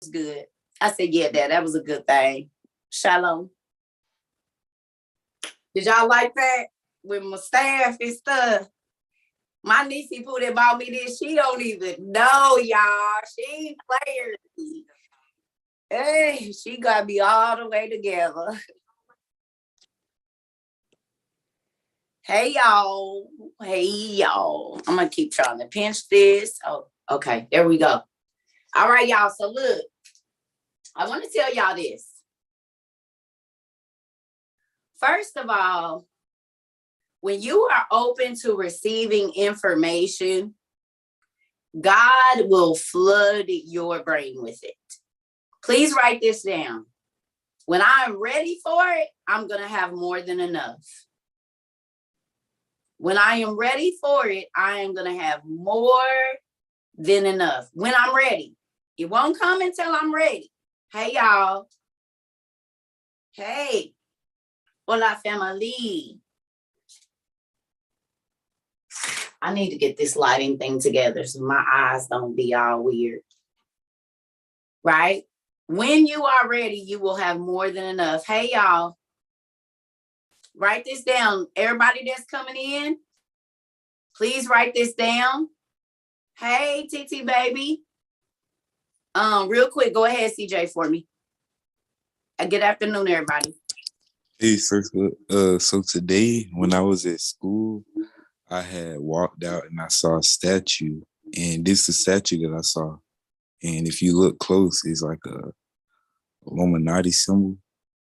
was good. I said, yeah, Dad, that was a good thing. Shalom. Did y'all like that? With my staff and stuff. My niecey Pooh that bought me this, she don't even know, y'all. She ain't players. Hey, she got me all the way together. Hey, y'all. Hey, y'all. I'm going to keep trying to pinch this. Oh, okay. There we go. All right, y'all. So look, I want to tell y'all this. First of all, when you are open to receiving information, God will flood your brain with it. Please write this down. When I'm ready for it, I'm going to have more than enough. When I am ready for it, I am going to have more than enough. When I'm ready. It won't come until I'm ready. Hey, y'all. Hey. Hola, family. I need to get this lighting thing together so my eyes don't be all weird. Right? When you are ready, you will have more than enough. Hey, y'all. Write this down. Everybody that's coming in, please write this down. Hey, TT baby. Real quick, go ahead, CJ, for me. Good afternoon, everybody. Hey, so today when I was at school, I had walked out and I saw a statue, and this is the statue that I saw. And if you look close, it's like a Illuminati symbol.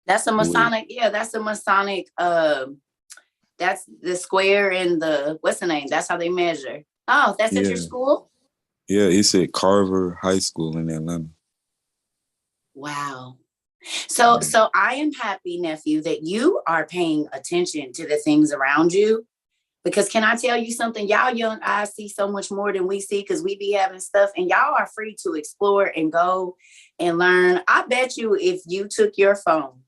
That's a Masonic, that's a Masonic, that's the square and the, what's the name? That's how they measure. Oh, that's at your school? Yeah, it's at Carver High School in Atlanta. Wow. So I am happy, nephew, that you are paying attention to the things around you. Because can I tell you something? Y'all young eyes see so much more than we see because we be having stuff, and y'all are free to explore and go and learn. I bet you if you took your phone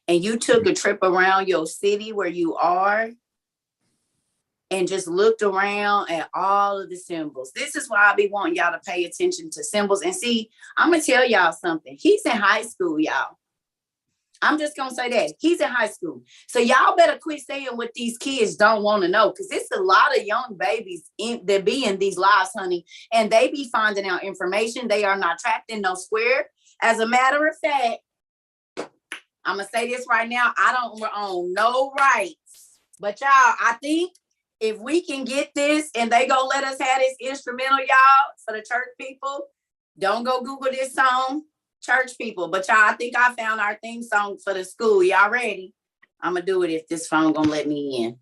and you took a trip around your city where you are and just looked around at all of the symbols. This is why I be wanting y'all to pay attention to symbols. And see, I'm going to tell y'all something. He's in high school, y'all. I'm just going to say that. He's in high school. So y'all better quit saying what these kids don't want to know, because it's a lot of young babies that be in these lives, honey, and they be finding out information. They are not trapped in no square. As a matter of fact, I'm going to say this right now. I don't own no rights. But y'all, I think if we can get this and they gonna let us have this instrumental, y'all, for the church people, don't go Google this song. Church people, but y'all, I think I found our theme song for the school. Y'all ready? I'm gonna do it if this phone gonna let me in.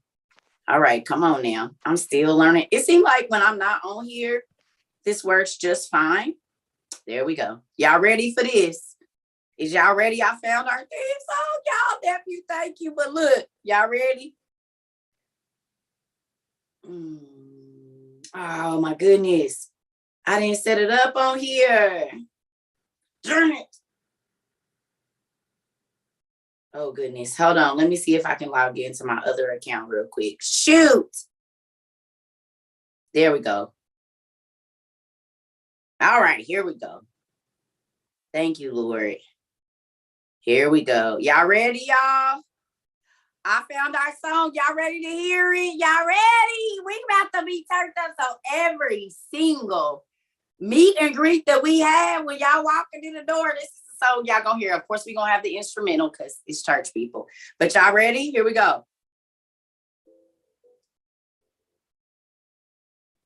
All right, come on now. I'm still learning. It seems like when I'm not on here, this works just fine. There we go. Y'all ready for this? Is y'all ready? I found our theme song. Y'all, nephew, thank you. But look, y'all ready? Oh my goodness. I didn't set it up on here. Darn it. Oh goodness. Hold on. Let me see if I can log into my other account real quick. Shoot. There we go. All right, here we go. Thank you, Lord. Here we go. Y'all ready, y'all? I found our song. Y'all ready to hear it? Y'all ready? We about to be turned up. So every single meet and greet that we have when y'all walking in the door, this is the song y'all gonna hear. Of course, we gonna have the instrumental because it's church people. But y'all ready? Here we go.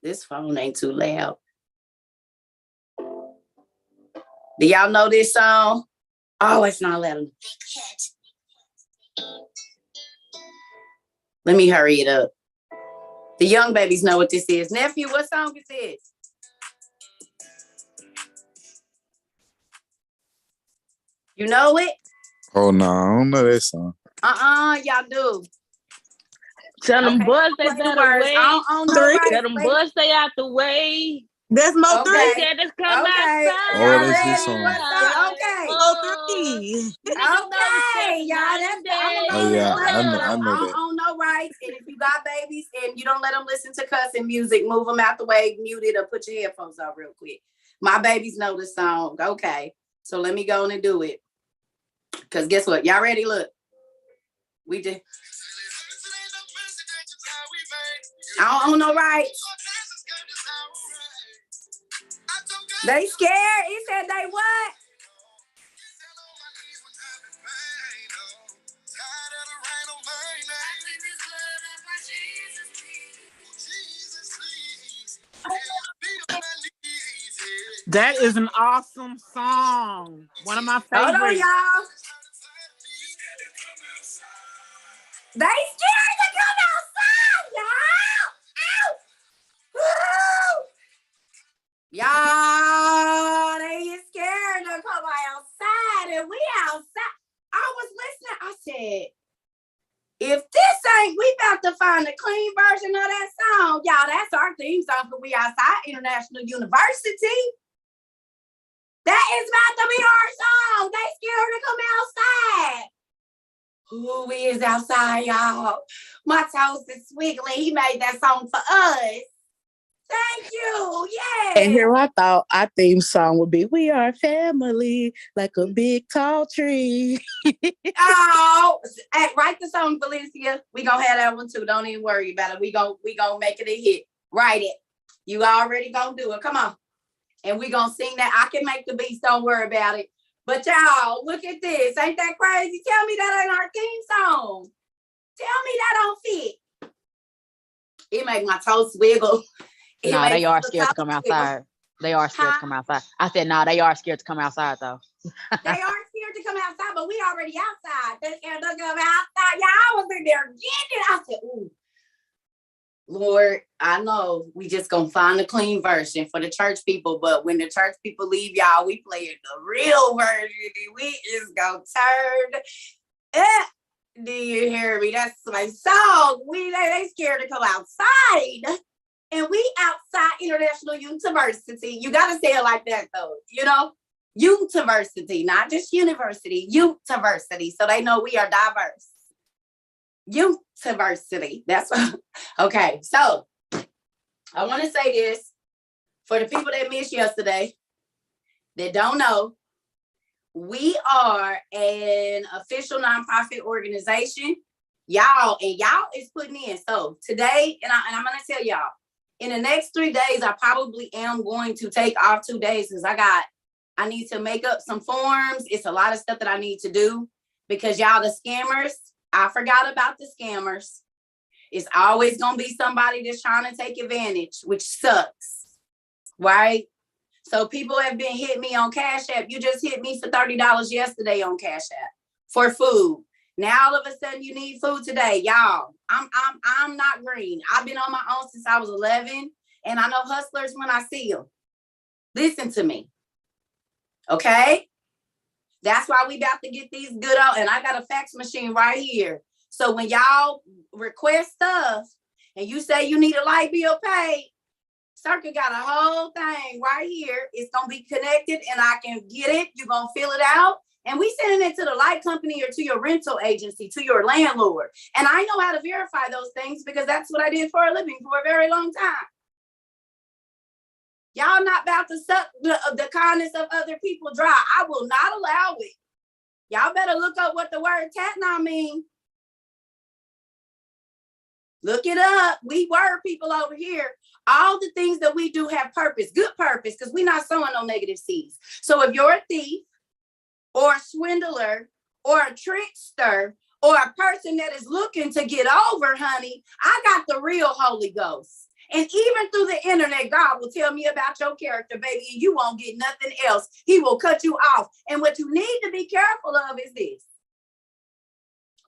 This phone ain't too loud. Do y'all know this song? Oh, it's not loud enough. Let me hurry it up. The young babies know what this is. Nephew, what song is this? You know it? Oh, no, I don't know that song. Y'all do. Tell them boys they better wait. Tell them boys stay out the way. That's Mo 3. Just come outside. Oh, that's his song. Okay. Mo 3. Okay, y'all. Oh, yeah, I know that. I don't own no rights. And if you got babies and you don't let them listen to cussing music, move them out the way, mute it, or put your headphones on real quick. My babies know the song. Okay. So let me go on and do it. Because guess what? Y'all ready? Look. We just. I don't know, right? They scared. He said they what? That is an awesome song. One of my Hold on, favorites. y'all. They scared to come outside, y'all. Y'all, they get scared to come outside, and we outside. I was listening. I said, if this ain't, we about to find a clean version of that song, y'all. That's our theme song for We Outside International University. That is about to be our song. They scared to come outside. Who is outside, y'all? My toast is swiggly. He made that song for us. Thank you. Yes. And here I thought our theme song would be "We Are Family, like a big tall tree." Oh, write the song, Felicia. We gonna have that one too. Don't even worry about it. We gonna make it a hit. Write it. You already gonna do it. Come on. And we gonna sing that. I can make the beats. Don't worry about it. But y'all, look at this. Ain't that crazy? Tell me that ain't our theme song. Tell me that don't fit. It make my toes wiggle. No, they are scared to come outside. They are scared to come outside. I said, no, they are scared to come outside, though. They are scared to come outside, but we already outside. They're scared to come outside. Y'all was in there getting it. I said, ooh, Lord, I know we just gonna find a clean version for the church people, but when the church people leave, y'all, we playing the real version. We is gonna turn. Do you hear me? That's my song. They scared to come outside. And we outside International University. You got to say it like that, though. You know, university, not just university, university. So they know we are diverse. University. That's what. Okay. So I want to say this for the people that missed yesterday, that don't know. We are an official nonprofit organization. Y'all is putting in. So today, and I'm going to tell y'all, in the next 3 days, I probably am going to take off 2 days because I need to make up some forms. It's a lot of stuff that I need to do because y'all, the scammers, I forgot about the scammers. It's always going to be somebody that's trying to take advantage, which sucks, right? So people have been hitting me on Cash App. You just hit me for $30 yesterday on Cash App for food. Now all of a sudden you need food today, y'all. I'm not green. I've been on my own since I was 11, and I know hustlers when I see them. Listen to me, okay? That's why we about to get these good out, and I got a fax machine right here. So when y'all request stuff and you say you need a light bill paid, Cerca got a whole thing right here. It's gonna be connected, and I can get it. You're gonna fill it out. And we sending it to the light company or to your rental agency, to your landlord. And I know how to verify those things because that's what I did for a living for a very long time. Y'all not about to suck the kindness of other people dry. I will not allow it. Y'all better look up what the word tatna means. Look it up. We word people over here. All the things that we do have purpose, good purpose, because we're not sowing no negative seeds. So if you're a thief, or a swindler, or a trickster, or a person that is looking to get over, honey, I got the real Holy Ghost. And even through the internet, God will tell me about your character, baby, and you won't get nothing else. He will cut you off. And what you need to be careful of is this.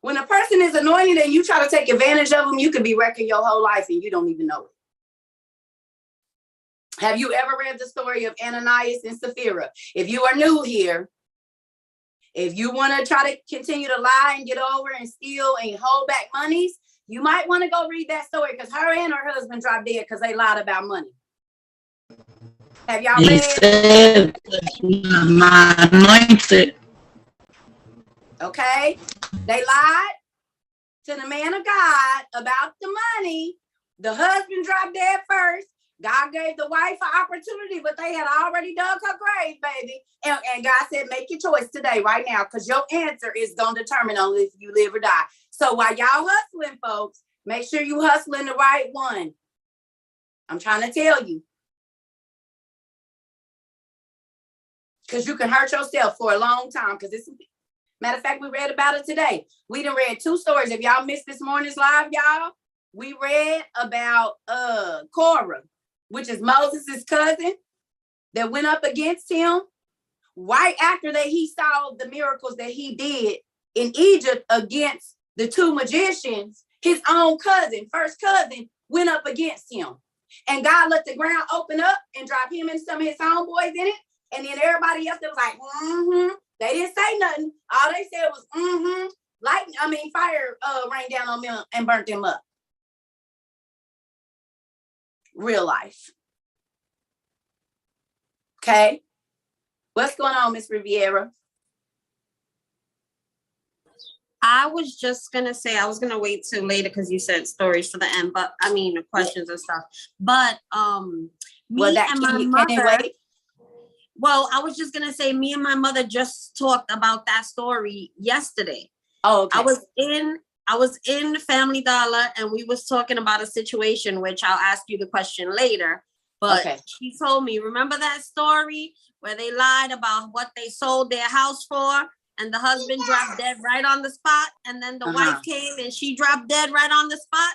When a person is anointed and you try to take advantage of them, you could be wrecking your whole life and you don't even know it. Have you ever read the story of Ananias and Sapphira? If you are new here, if you want to try to continue to lie and get over and steal and hold back monies, you might want to go read that story because her and her husband dropped dead because they lied about money. Have y'all read? Said, "My anointed." Okay, they lied to the man of God about the money. The husband dropped dead first. God gave the wife an opportunity, but they had already dug her grave, baby. And God said, make your choice today, right now, because your answer is going to determine on if you live or die. So while y'all hustling, folks, make sure you hustling the right one. I'm trying to tell you. Because you can hurt yourself for a long time. Because it's, matter of fact, we read about it today. We done read 2 stories. If y'all missed this morning's live, y'all, we read about Korah, which is Moses' cousin, that went up against him right after that he saw the miracles that he did in Egypt against the 2 magicians. His own cousin, first cousin, went up against him. And God let the ground open up and drop him and some of his homeboys in it. And then everybody else that was like, They didn't say nothing. All they said was, fire rained down on them and burnt them up. Real life. Okay. What's going on, Miss Riviera? I was just gonna say I was gonna wait till later because you said stories for the end, but I mean the questions and stuff. But me and my mother. Well, I was just gonna say me and my mother just talked about that story yesterday. Oh, okay. I was in Family Dollar and we was talking about a situation which I'll ask you the question later. But She told me, remember that story where they lied about what they sold their house for? And the husband dropped dead right on the spot. And then the wife came and she dropped dead right on the spot.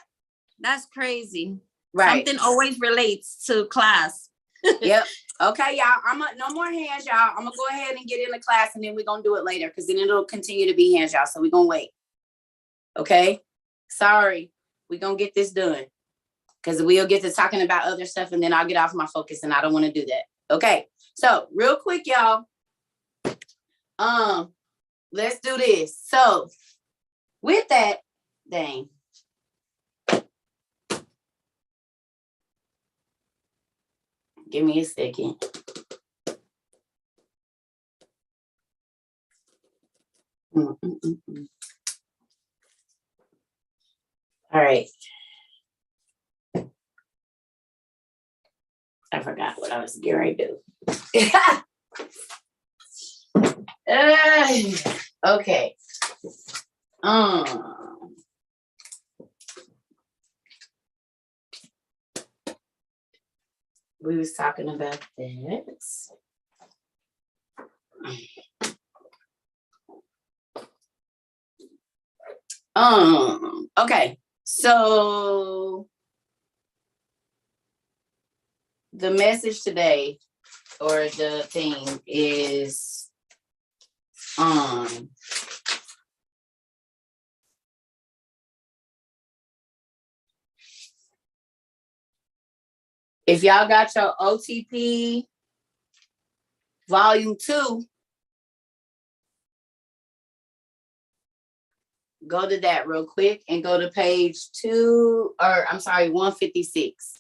That's crazy. Right. Something always relates to class. Yep. Okay, y'all. No more hands, y'all. I'm going to go ahead and get in the class and then we're going to do it later because then it'll continue to be hands, y'all. So we're going to wait. Okay? Sorry. We're going to get this done because we'll get to talking about other stuff and then I'll get off my focus and I don't want to do that. Okay. So real quick, y'all. Let's do this. So with that, dang. Give me a second. All right. I forgot what I was getting ready to do. Okay. We was talking about this. Okay. So the message today or the thing is if y'all got your OTP volume 2, go to that real quick and go to page 156.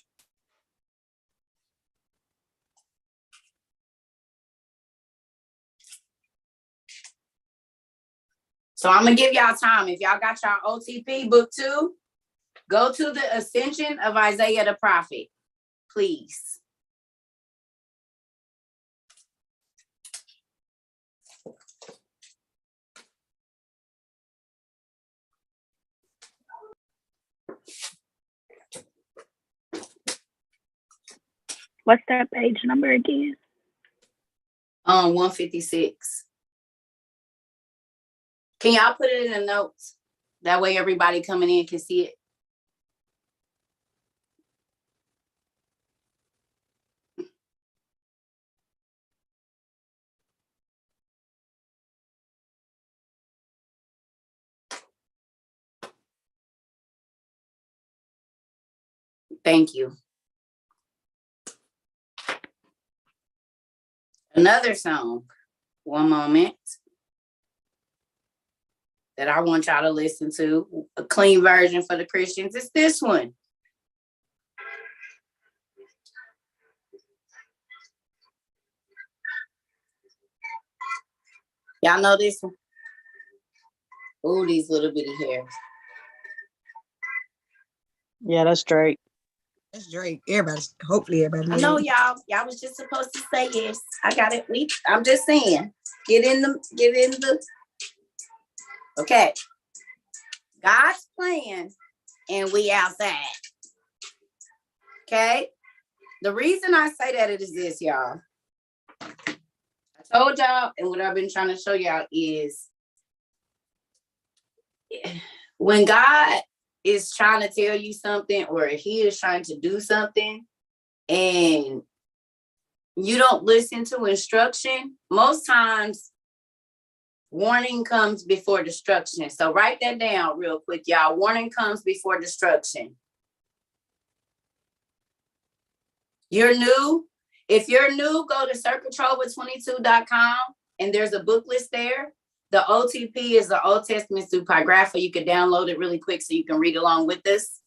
So I'm gonna give y'all time. If y'all got your OTP book 2, go to the Ascension of Isaiah the Prophet, please. What's that page number again? 156. Can y'all put it in the notes? That way everybody coming in can see it. Thank you. Another song, one moment, that I want y'all to listen to, a clean version for the Christians, it's this one. Y'all know this one? Ooh, these little bitty hairs. Yeah, that's straight. That's Drake. Hopefully everybody I know y'all was just supposed to say yes. I got it. I'm just saying. Get in the. Okay. God's plan, and we outside. Okay. The reason I say that is this, y'all. I told y'all, and what I've been trying to show y'all is when God is trying to tell you something, or he is trying to do something, and you don't listen to instruction, most times warning comes before destruction. So write that down real quick, y'all. Warning comes before destruction. You're new. If you're new, go to cercatrova22.com, and there's a book list there. The OTP is the Old Testament Supergrapha. You can download it really quick so you can read along with us.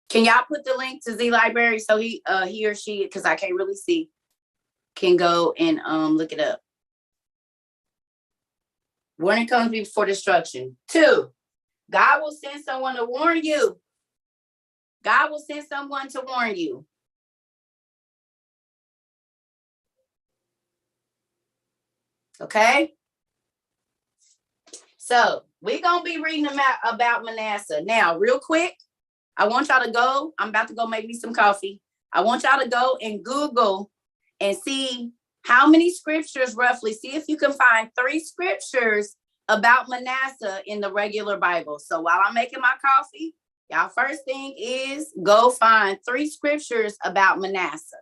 Can y'all put the link to Z Library so he or she, because I can't really see, can go and look it up. Warning comes before destruction. 2, God will send someone to warn you. God will send someone to warn you. Okay? So we're going to be reading about Manasseh. Now, real quick, I want y'all to go. I'm about to go make me some coffee. I want y'all to go and Google and see how many scriptures roughly. See if you can find 3 scriptures about Manasseh in the regular Bible. So while I'm making my coffee, y'all first thing is go find 3 scriptures about Manasseh.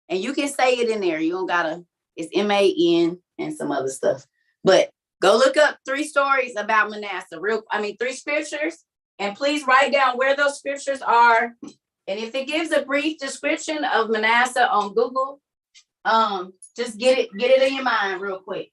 And you can say it in there. You don't gotta, it's M-A-N and some other stuff. But go look up 3 stories about Manasseh. 3 scriptures. And please write down where those scriptures are. And if it gives a brief description of Manasseh on Google, just get it in your mind real quick.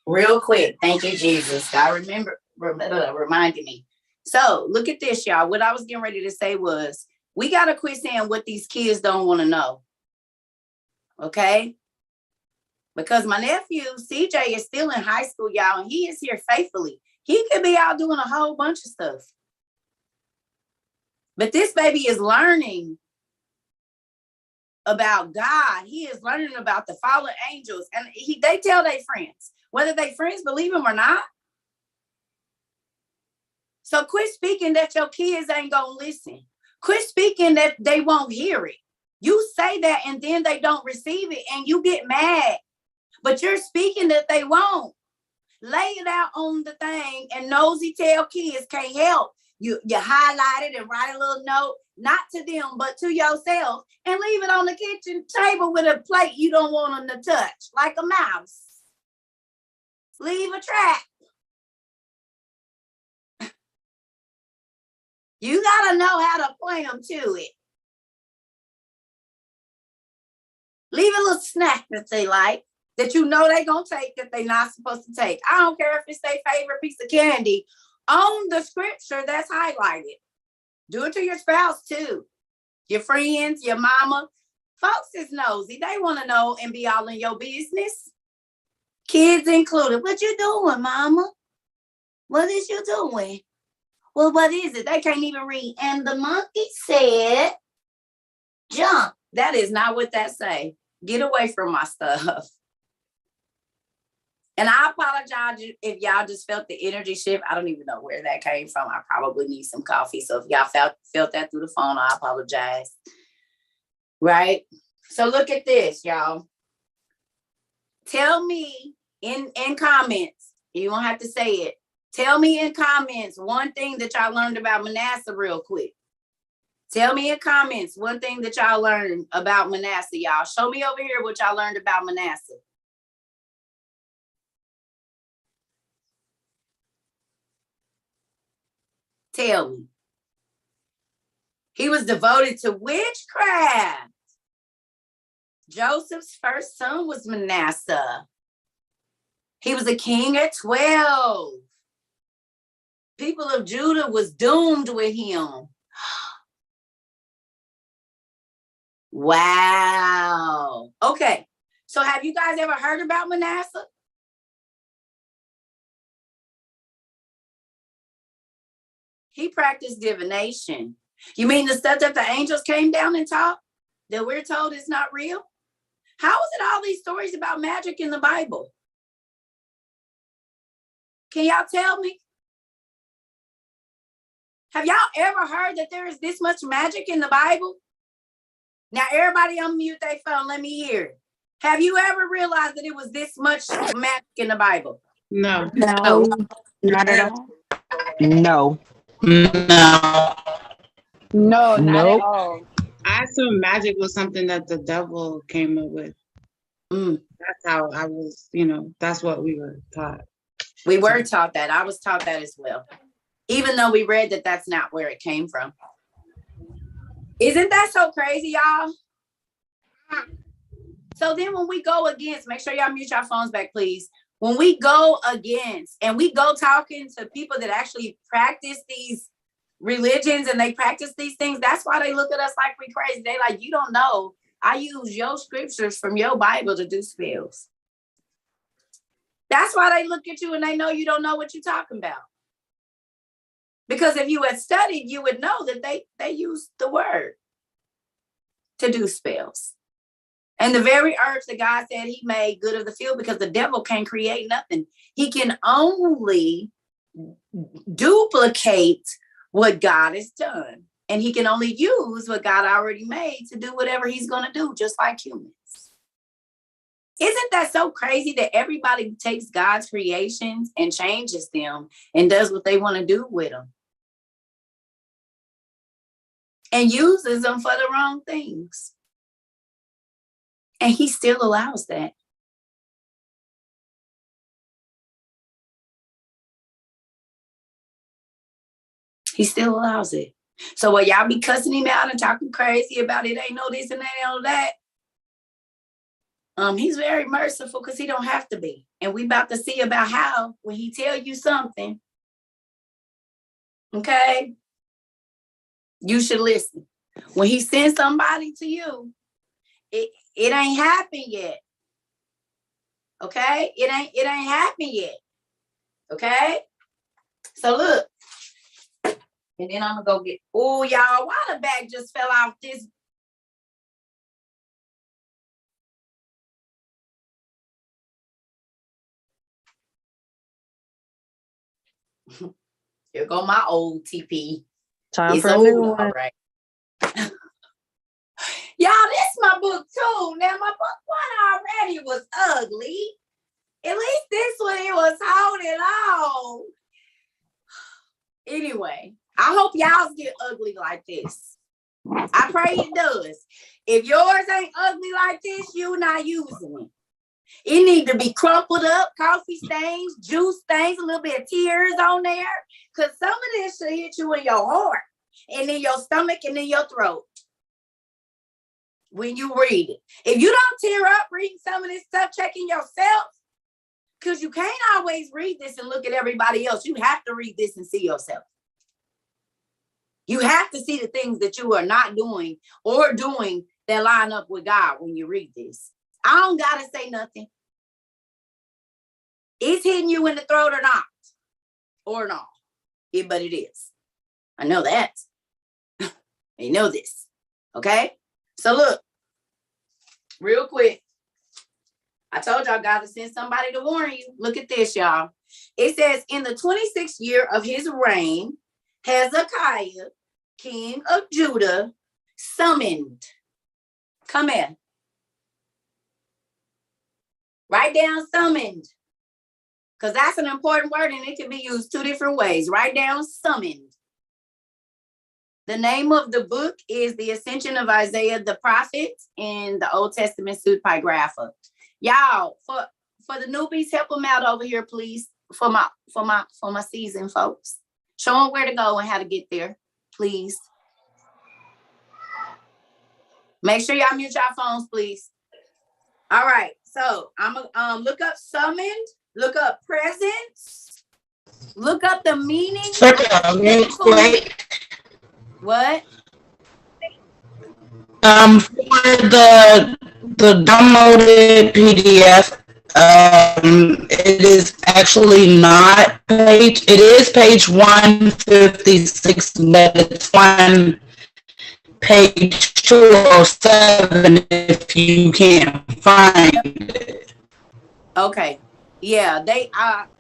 Real quick. Thank you, Jesus. God reminded me. So look at this, y'all. What I was getting ready to say was, we got to quit saying what these kids don't want to know. Okay? Because my nephew, CJ, is still in high school, y'all, and he is here faithfully. He could be out doing a whole bunch of stuff. But this baby is learning about God. He is learning about the fallen angels. And they tell their friends, whether they friends believe him or not. So quit speaking that your kids ain't gonna listen. Quit speaking that they won't hear it. You say that and then they don't receive it and you get mad. But you're speaking that they won't. Lay it out on the thing, and nosy tail kids can't help. You highlight it and write a little note, not to them, but to yourself, and leave it on the kitchen table with a plate you don't want them to touch, like a mouse. Leave a trap. You gotta know how to point them to it. Leave a little snack that they like, that you know they're gonna take, that they're not supposed to take. I don't care if it's their favorite piece of candy on the scripture that's highlighted. Do it to your spouse too. Your friends, your mama. Folks is nosy. They want to know and be all in your business. Kids included. What you doing, mama? What is you doing? Well, what is it? They can't even read. And the monkey said, jump. That is not what that say. Get away from my stuff. And I apologize if y'all just felt the energy shift. I don't even know where that came from. I probably need some coffee. So if y'all felt that through the phone, I apologize. Right? So look at this, y'all. Tell me in comments. You don't have to say it. Tell me in comments one thing that y'all learned about Manasseh real quick. Tell me in comments one thing that y'all learned about Manasseh, y'all. Show me over here what y'all learned about Manasseh. Tell me. He was devoted to witchcraft. Joseph's first son was Manasseh. He was a king at 12. People of Judah was doomed with him. Wow. Okay. So have you guys ever heard about Manasseh? He practiced divination. You mean the stuff that the angels came down and taught that we're told is not real? How is it all these stories about magic in the Bible? Can y'all tell me? Have y'all ever heard that there is this much magic in the Bible? Now, everybody unmute their phone. Let me hear it. Have you ever realized that it was this much magic in the Bible? No. No, not at all. No. No. No, not at Nope. all. I assume magic was something that the devil came up with. Mm. That's how I was, that's what we were taught. We were taught that. I was taught that as well. Even though we read that that's not where it came from. Isn't that so crazy, y'all? So then when we go against, make sure y'all mute your phones back, please. When we go against and we go talking to people that actually practice these religions and they practice these things, that's why they look at us like we crazy. They like, you don't know. I use your scriptures from your Bible to do spells. That's why they look at you and they know you don't know what you're talking about. Because if you had studied, you would know that they use the word to do spells. And the very herbs that God said he made good of the field, because the devil can't create nothing. He can only duplicate what God has done. And he can only use what God already made to do whatever he's going to do, just like humans. Isn't that so crazy that everybody takes God's creations and changes them and does what they want to do with them? And uses them for the wrong things. And he still allows that. He still allows it. So while y'all be cussing him out and talking crazy about it ain't no this and that and all that, he's very merciful because he don't have to be. And we about to see about how when he tell you something, okay, you should listen. When he sends somebody to you, it ain't happened yet. Okay? It ain't happened yet. Okay? So look. And then I'm gonna go get, oh y'all, why the bag just fell off this? Here go my old TP. Time It's for a old, new all one. right. Y'all, this my book too. Now my book one already was ugly. At least this one, it was holding on. Anyway, I hope y'all's get ugly like this. I pray it does. If yours ain't ugly like this, you're not using it. It need to be crumpled up, coffee stains, juice stains, a little bit of tears on there. Because some of this should hit you in your heart. and in your stomach and in your throat when you read it. If you don't tear up reading some of this stuff, checking yourself, because you can't always read this and look at everybody else. You have to read this and see yourself. You have to see the things that you are not doing or doing that line up with God when you read this. I don't got to say nothing. It's hitting you in the throat or not. Or not. Yeah, but it is. I know that. You know this. Okay? So look, real quick. I told y'all God to send somebody to warn you. Look at this, y'all. It says, in the 26th year of his reign, Hezekiah, king of Judah, summoned. Come in. Write down summoned. Because that's an important word and it can be used two different ways. Write down summoned. The name of the book is The Ascension of Isaiah the Prophet in the Old Testament Pseudepigrapha. Y'all, for the newbies, help them out over here, please. For my seasoned folks. Show them where to go and how to get there, please. Make sure y'all mute your phones, please. All right, so I'm gonna look up summoned, look up presence, look up the meaning. Real quick. What? For the downloaded PDF, it is actually not page. It is page 156, but it's on page 207 if you can't find it. Okay. Yeah,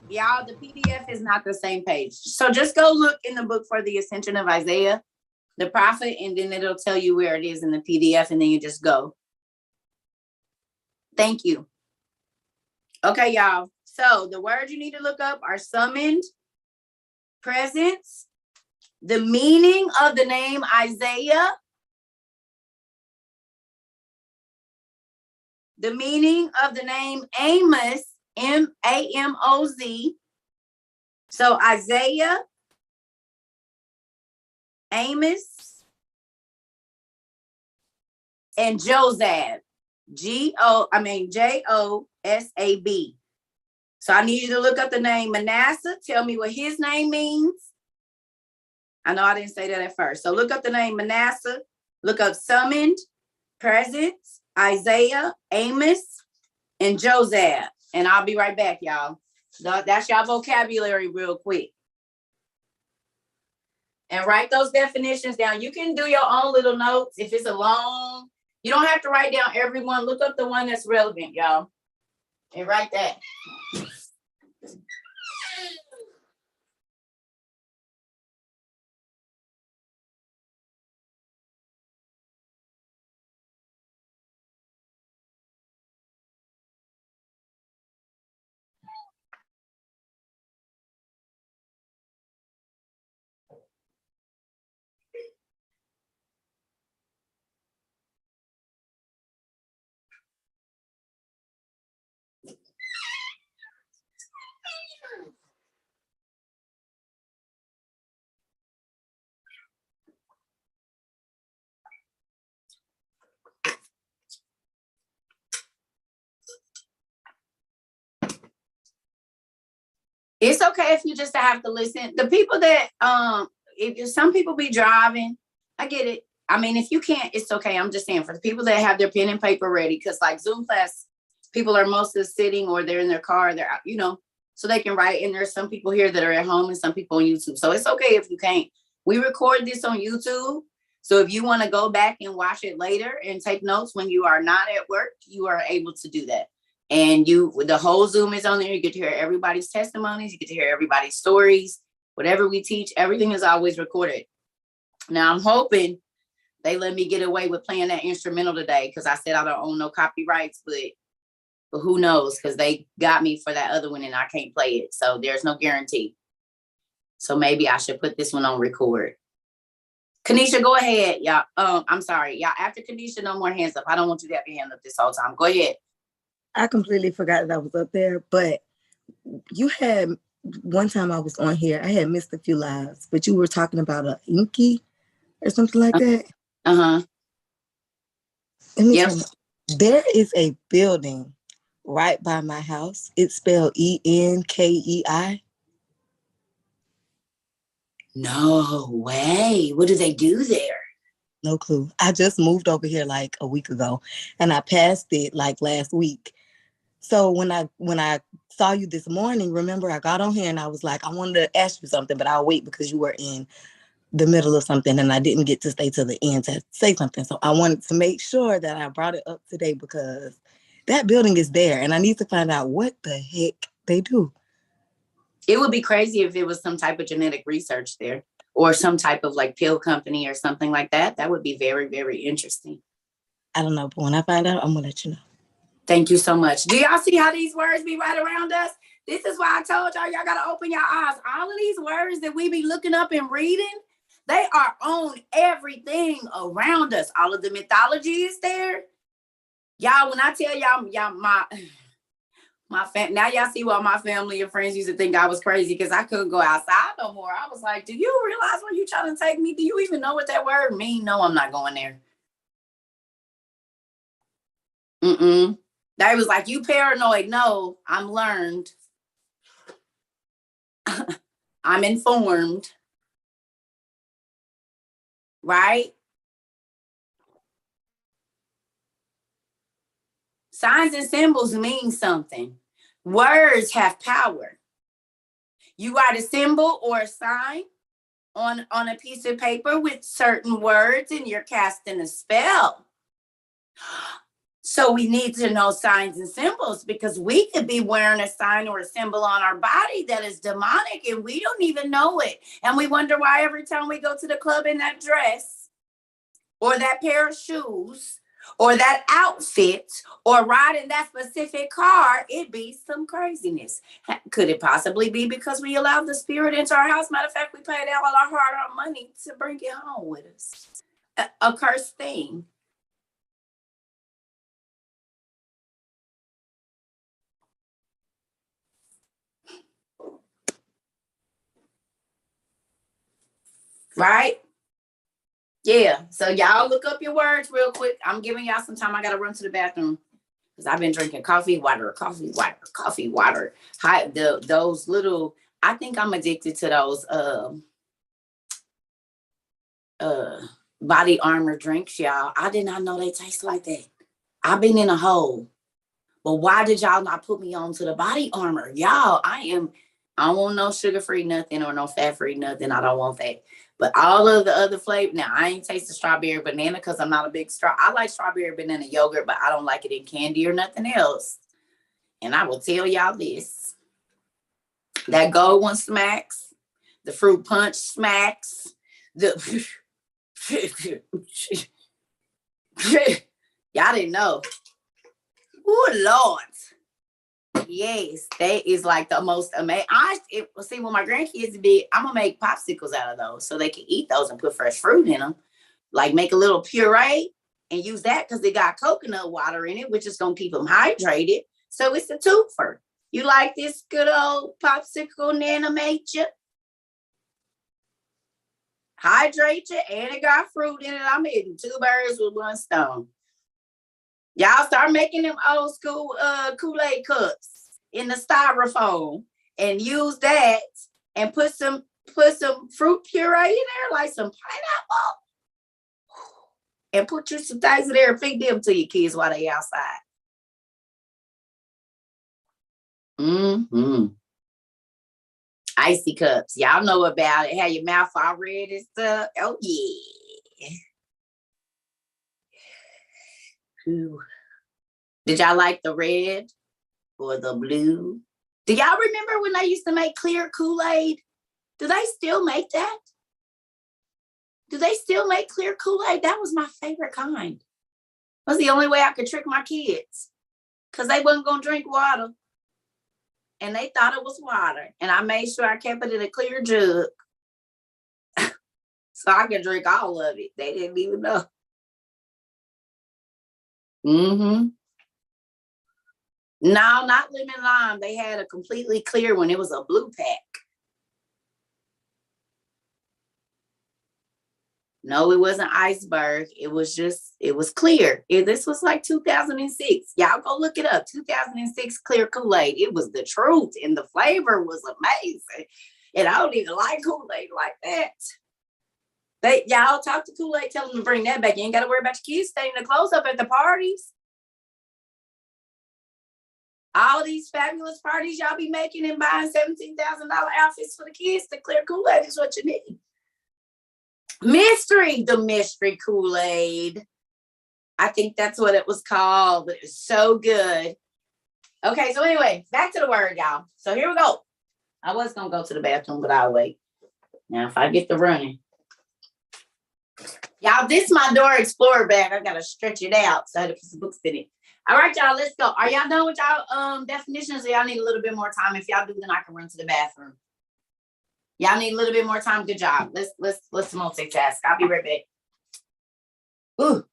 y'all, the PDF is not the same page. So just go look in the book for The Ascension of Isaiah, the prophet, and then it'll tell you where it is in the PDF, and then you just go. Thank you. Okay, y'all. So the words you need to look up are summoned, presence, the meaning of the name Isaiah, the meaning of the name Amos, M-A-M-O-Z. So Isaiah, Amos, and Josab, J-O-S-A-B. So I need you to look up the name Manasseh. Tell me what his name means. I know I didn't say that at first. So look up the name Manasseh. Look up summoned, presence, Isaiah, Amos, and Josab. And I'll be right back, y'all. That's y'all vocabulary real quick. And write those definitions down. You can do your own little notes if it's a long. You don't have to write down every one. Look up the one that's relevant, y'all. And write that. It's okay if you just have to listen. The people that, if some people be driving, I get it. I mean, if you can't, it's okay. I'm just saying for the people that have their pen and paper ready, because like Zoom class, people are mostly sitting or they're in their car, they're out, so they can write. And there's some people here that are at home and some people on YouTube. So it's okay if you can't. We record this on YouTube. So if you want to go back and watch it later and take notes when you are not at work, you are able to do that. And the whole Zoom is on there. You get to hear everybody's testimonies. You get to hear everybody's stories. Whatever we teach, everything is always recorded. Now, I'm hoping they let me get away with playing that instrumental today because I said I don't own no copyrights, but who knows? Because they got me for that other one and I can't play it. So there's no guarantee. So maybe I should put this one on record. Kanisha, go ahead. Y'all. I'm sorry. Y'all, after Kanisha, no more hands up. I don't want you to have your hand up this whole time. Go ahead. I completely forgot that I was up there, but you had one time I was on here, I had missed a few lives, but you were talking about an Inky or something like that. Uh-huh. Let me Yep. tell you. There is a building right by my house. It's spelled Enkei. No way. What do they do there? No clue. I just moved over here like a week ago, and I passed it like last week. So when I saw you this morning, remember I got on here and I was like, I wanted to ask you something, but I'll wait because you were in the middle of something and I didn't get to stay to the end to say something. So I wanted to make sure that I brought it up today because that building is there and I need to find out what the heck they do. It would be crazy if it was some type of genetic research there or some type of like pill company or something like that. That would be very, very interesting. I don't know, but when I find out, I'm gonna let you know. Thank you so much. Do y'all see how these words be right around us? This is why I told y'all gotta open your eyes. All of these words that we be looking up and reading, they are on everything around us. All of the mythology is there. Y'all, when I tell y'all my now y'all see why my family and friends used to think I was crazy because I couldn't go outside no more. I was like, do you realize where you trying to take me? Do you even know what that word mean? No, I'm not going there. They was like, you paranoid. No, I'm learned. I'm informed. Right? Signs and symbols mean something. Words have power. You write a symbol or a sign on a piece of paper with certain words and you're casting a spell. So we need to know signs and symbols because we could be wearing a sign or a symbol on our body that is demonic and we don't even know it. And we wonder why every time we go to the club in that dress or that pair of shoes or that outfit or ride in that specific car, it be some craziness. Could it possibly be because we allowed the spirit into our house? Matter of fact, we paid all our hard-earned money to bring it home with us. A cursed thing. Right? Yeah. So y'all look up your words real quick. I'm giving y'all some time. I gotta run to the bathroom because I've been drinking coffee, water. Those little. I think I'm addicted to those body armor drinks, y'all. I did not know they taste like that. I've been in a hole. But why did y'all not put me on to the body armor? Y'all, I don't want no sugar-free nothing or no fat-free nothing. I don't want that. But all of the other flavor, now I ain't tasted strawberry banana because I'm not a big I like strawberry banana yogurt, but I don't like it in candy or nothing else. And I will tell y'all this. That gold one smacks. The fruit punch smacks. Y'all didn't know. Oh, Lord. Yes, that is like the most amazing. See, when my grandkids did, I'm going to make popsicles out of those so they can eat those and put fresh fruit in them. Like make a little puree and use that because they got coconut water in it, which is going to keep them hydrated. So it's a twofer. You like this good old popsicle, Nana made you? Hydrate you, and it got fruit in it. I'm hitting 2 birds with 1 stone. Y'all start making them old school Kool-Aid cups in the styrofoam and use that and put some fruit puree in there, like some pineapple. And put you some things in there and feed them to your kids while they outside. Icy cups. Y'all know about it. Have your mouth all red and stuff. Oh, yeah. Ooh. Did y'all like the red or the blue? Do y'all remember when they used to make clear Kool-Aid? Do they still make that? Do they still make clear Kool-Aid? That was my favorite kind. That was the only way I could trick my kids because they wasn't going to drink water. And they thought it was water. And I made sure I kept it in a clear jug so I could drink all of it. They didn't even know. No, not lemon lime. They had a completely clear one. It was a blue pack. No, it wasn't iceberg. It was clear. This was like 2006. Y'all go look it up. 2006 clear Kool-Aid. It was the truth, and the flavor was amazing. And I don't even like Kool-Aid like that. Y'all talk to Kool-Aid, tell them to bring that back. You ain't got to worry about your kids staying the clothes up at the parties. All these fabulous parties y'all be making and buying $17,000 outfits for the kids. The clear Kool-Aid is what you need. The mystery Kool-Aid. I think that's what it was called, but it was so good. Okay, so anyway, back to the word, y'all. So here we go. I was going to go to the bathroom, but I'll wait. Now, if I get to running. Y'all, this is my Dora Explorer bag. I got to stretch it out so I had to put some books in it. All right, y'all, let's go. Are y'all done with y'all definitions, or y'all need a little bit more time? If y'all do, then I can run to the bathroom. Y'all need a little bit more time. Good job. Let's multitask. I'll be right back. Ooh.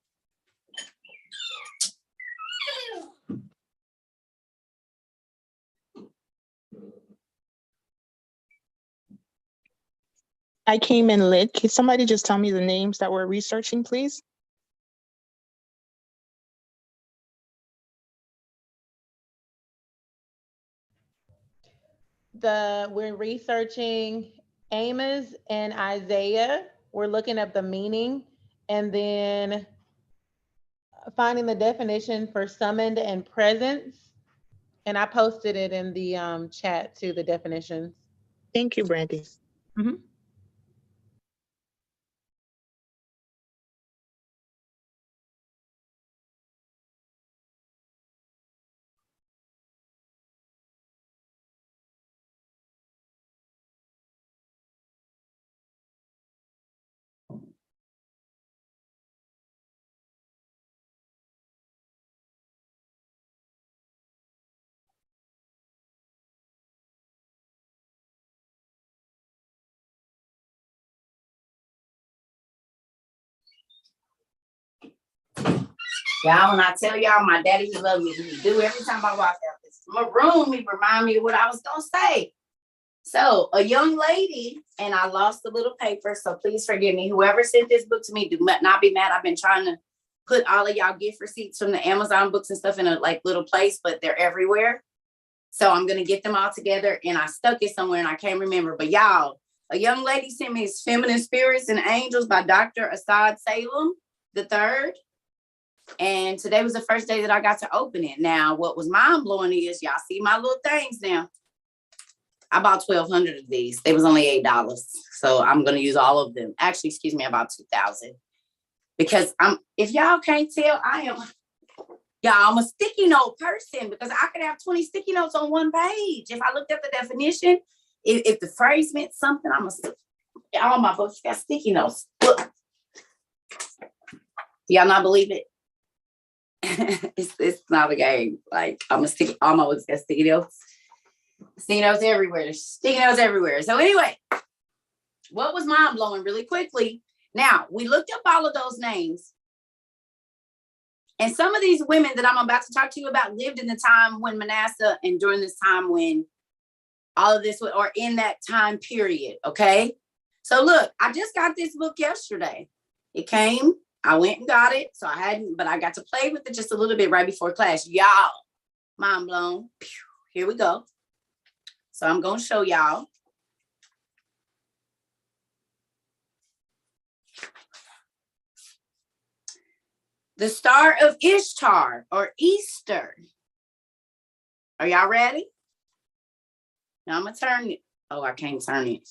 I came in late. Can somebody just tell me the names that we're researching, please? We're researching Amos and Isaiah. We're looking up the meaning and then finding the definition for summoned and presence. And I posted it in the chat to the definitions. Thank you, Brandy. Mm-hmm. Y'all, when I tell y'all my daddy, he loves me. He do every time I walk out this room, he remind me of what I was going to say. So a young lady, and I lost a little paper, so please forgive me. Whoever sent this book to me, do not be mad. I've been trying to put all of y'all gift receipts from the Amazon books and stuff in a like little place, but they're everywhere. So I'm going to get them all together, and I stuck it somewhere and I can't remember. But y'all, a young lady sent me his Feminine Spirits and Angels by Dr. Assad Salem III. And today was the first day that I got to open it. Now, what was mind blowing is y'all see my little things now. I bought 1,200 of these. They was only $8. So I'm going to use all of them. Actually, excuse me, about 2,000. Because if y'all can't tell, I'm a sticky note person, because I could have 20 sticky notes on one page. If I looked at the definition, if the phrase meant something, all my books got sticky notes. Look. Y'all not believe it? It's not a game. Like, all my books got sticky notes. Sticky notes everywhere. There's sticky notes everywhere. So anyway, what was mind blowing really quickly? Now, we looked up all of those names. And some of these women that I'm about to talk to you about lived in the time when Manasseh, and during this time when all of this, or in that time period. Okay. So look, I just got this book yesterday. It came. I went and got it. So but I got to play with it just a little bit right before class. Y'all, mind blown. Here we go. So I'm going to show y'all. The Star of Ishtar, or Easter. Are y'all ready? Now I'm going to turn it. Oh, I can't turn it.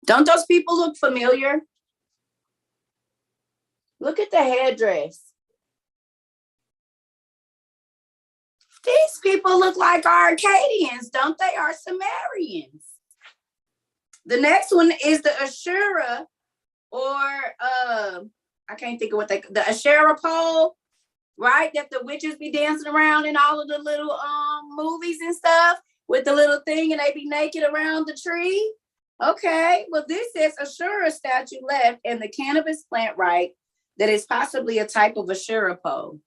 Don't those people look familiar? Look at the headdress. These people look like Arcadians, don't they? Or Sumerians. The next one is the Ashura, or I can't think of the Asherah pole, right? That the witches be dancing around in all of the little movies and stuff with the little thing, and they be naked around the tree. Okay, well, this says Ashura statue left, and the cannabis plant right, that is possibly a type of Asherah pole.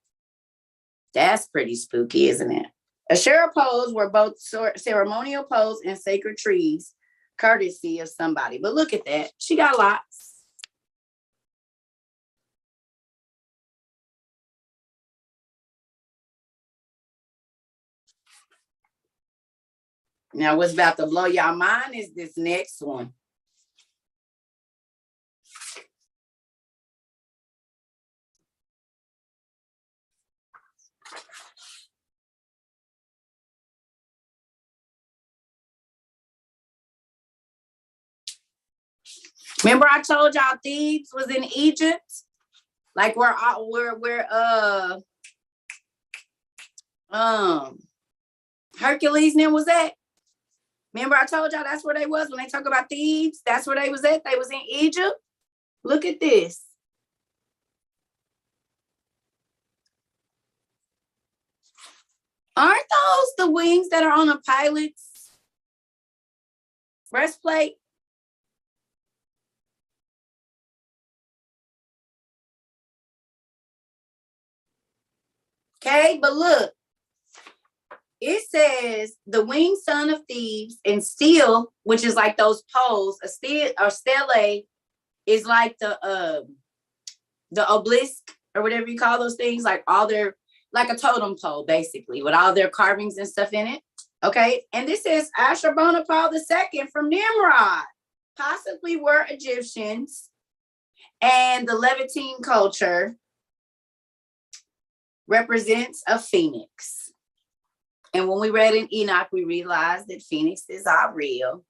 That's pretty spooky, isn't it? Asherah poles were both ceremonial poles and sacred trees, courtesy of somebody. But look at that. She got lots. Now, what's about to blow y'all mind is this next one. Remember I told y'all Thebes was in Egypt? Like where Hercules and them was at? Remember I told y'all that's where they was when they talk about Thebes? That's where they was at. They was in Egypt. Look at this. Aren't those the wings that are on a pilot's breastplate? Okay, but look, it says the winged son of Thebes and steel, which is like those poles, a stele is like the obelisk or whatever you call those things, like all their, like a totem pole, basically, with all their carvings and stuff in it. Okay, and this is Ashurbanipal II from Nimrod, possibly were Egyptians, and the Levantine culture represents a phoenix. And when we read in Enoch, we realized that phoenixes are real.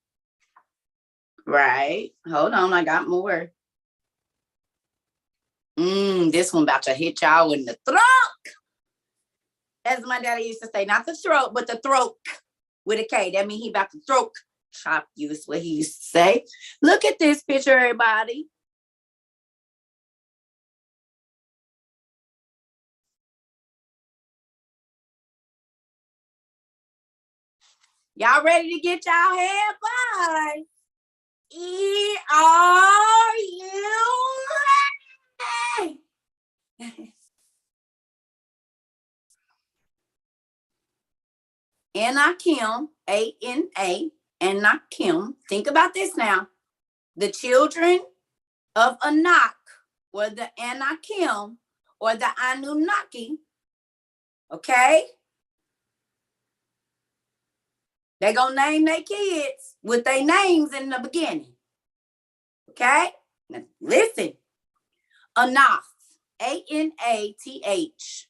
Right? Hold on, I got more. This one about to hit y'all in the throat. As my daddy used to say, not the throat, but the throat with a K. That means he about to throat chop you, is what he used to say. Look at this picture, everybody. Y'all ready to get y'all hair bye? Are you ready? Anakim, A-N-A, Anakim. Think about this now. The children of Anak, or the Anakim, or the Anunnaki, okay? They're going to name their kids with their names in the beginning. Okay? Now, listen. Anath. A-N-A-T-H.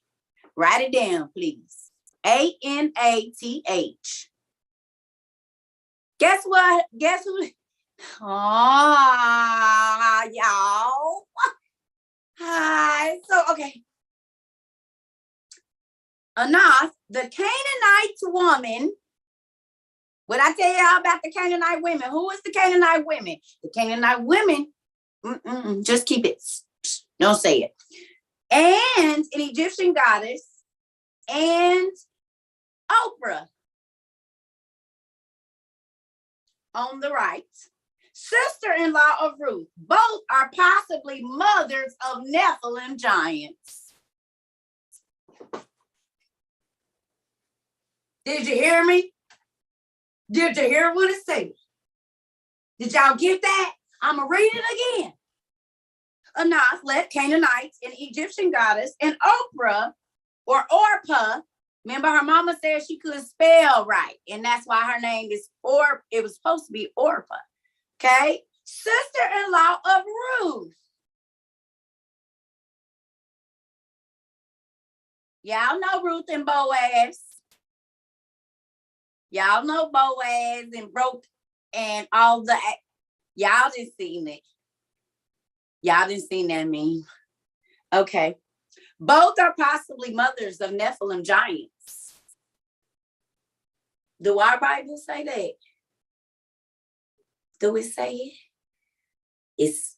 Write it down, please. A-N-A-T-H. Guess what? Guess who? Y'all. Hi. So, okay. Anath, the Canaanite woman. What I tell y'all about the Canaanite women? Who is the Canaanite women? The Canaanite women, just keep it. Don't say it. And an Egyptian goddess and Oprah on the right. Sister-in-law of Ruth. Both are possibly mothers of Nephilim giants. Did you hear me? Did you hear what it said? Did y'all get that? I'm going to read it again. Anath left Canaanites, an Egyptian goddess, and Oprah, or Orpah. Remember, her mama said she couldn't spell right, and that's why her name is it was supposed to be Orpah. Okay? Sister-in-law of Ruth. Y'all know Ruth and Boaz. Y'all know Boaz and Ruth and all the, y'all didn't seen it. Y'all didn't seen that meme. Okay. Both are possibly mothers of Nephilim giants. Do our Bible say that? Do it say it? It's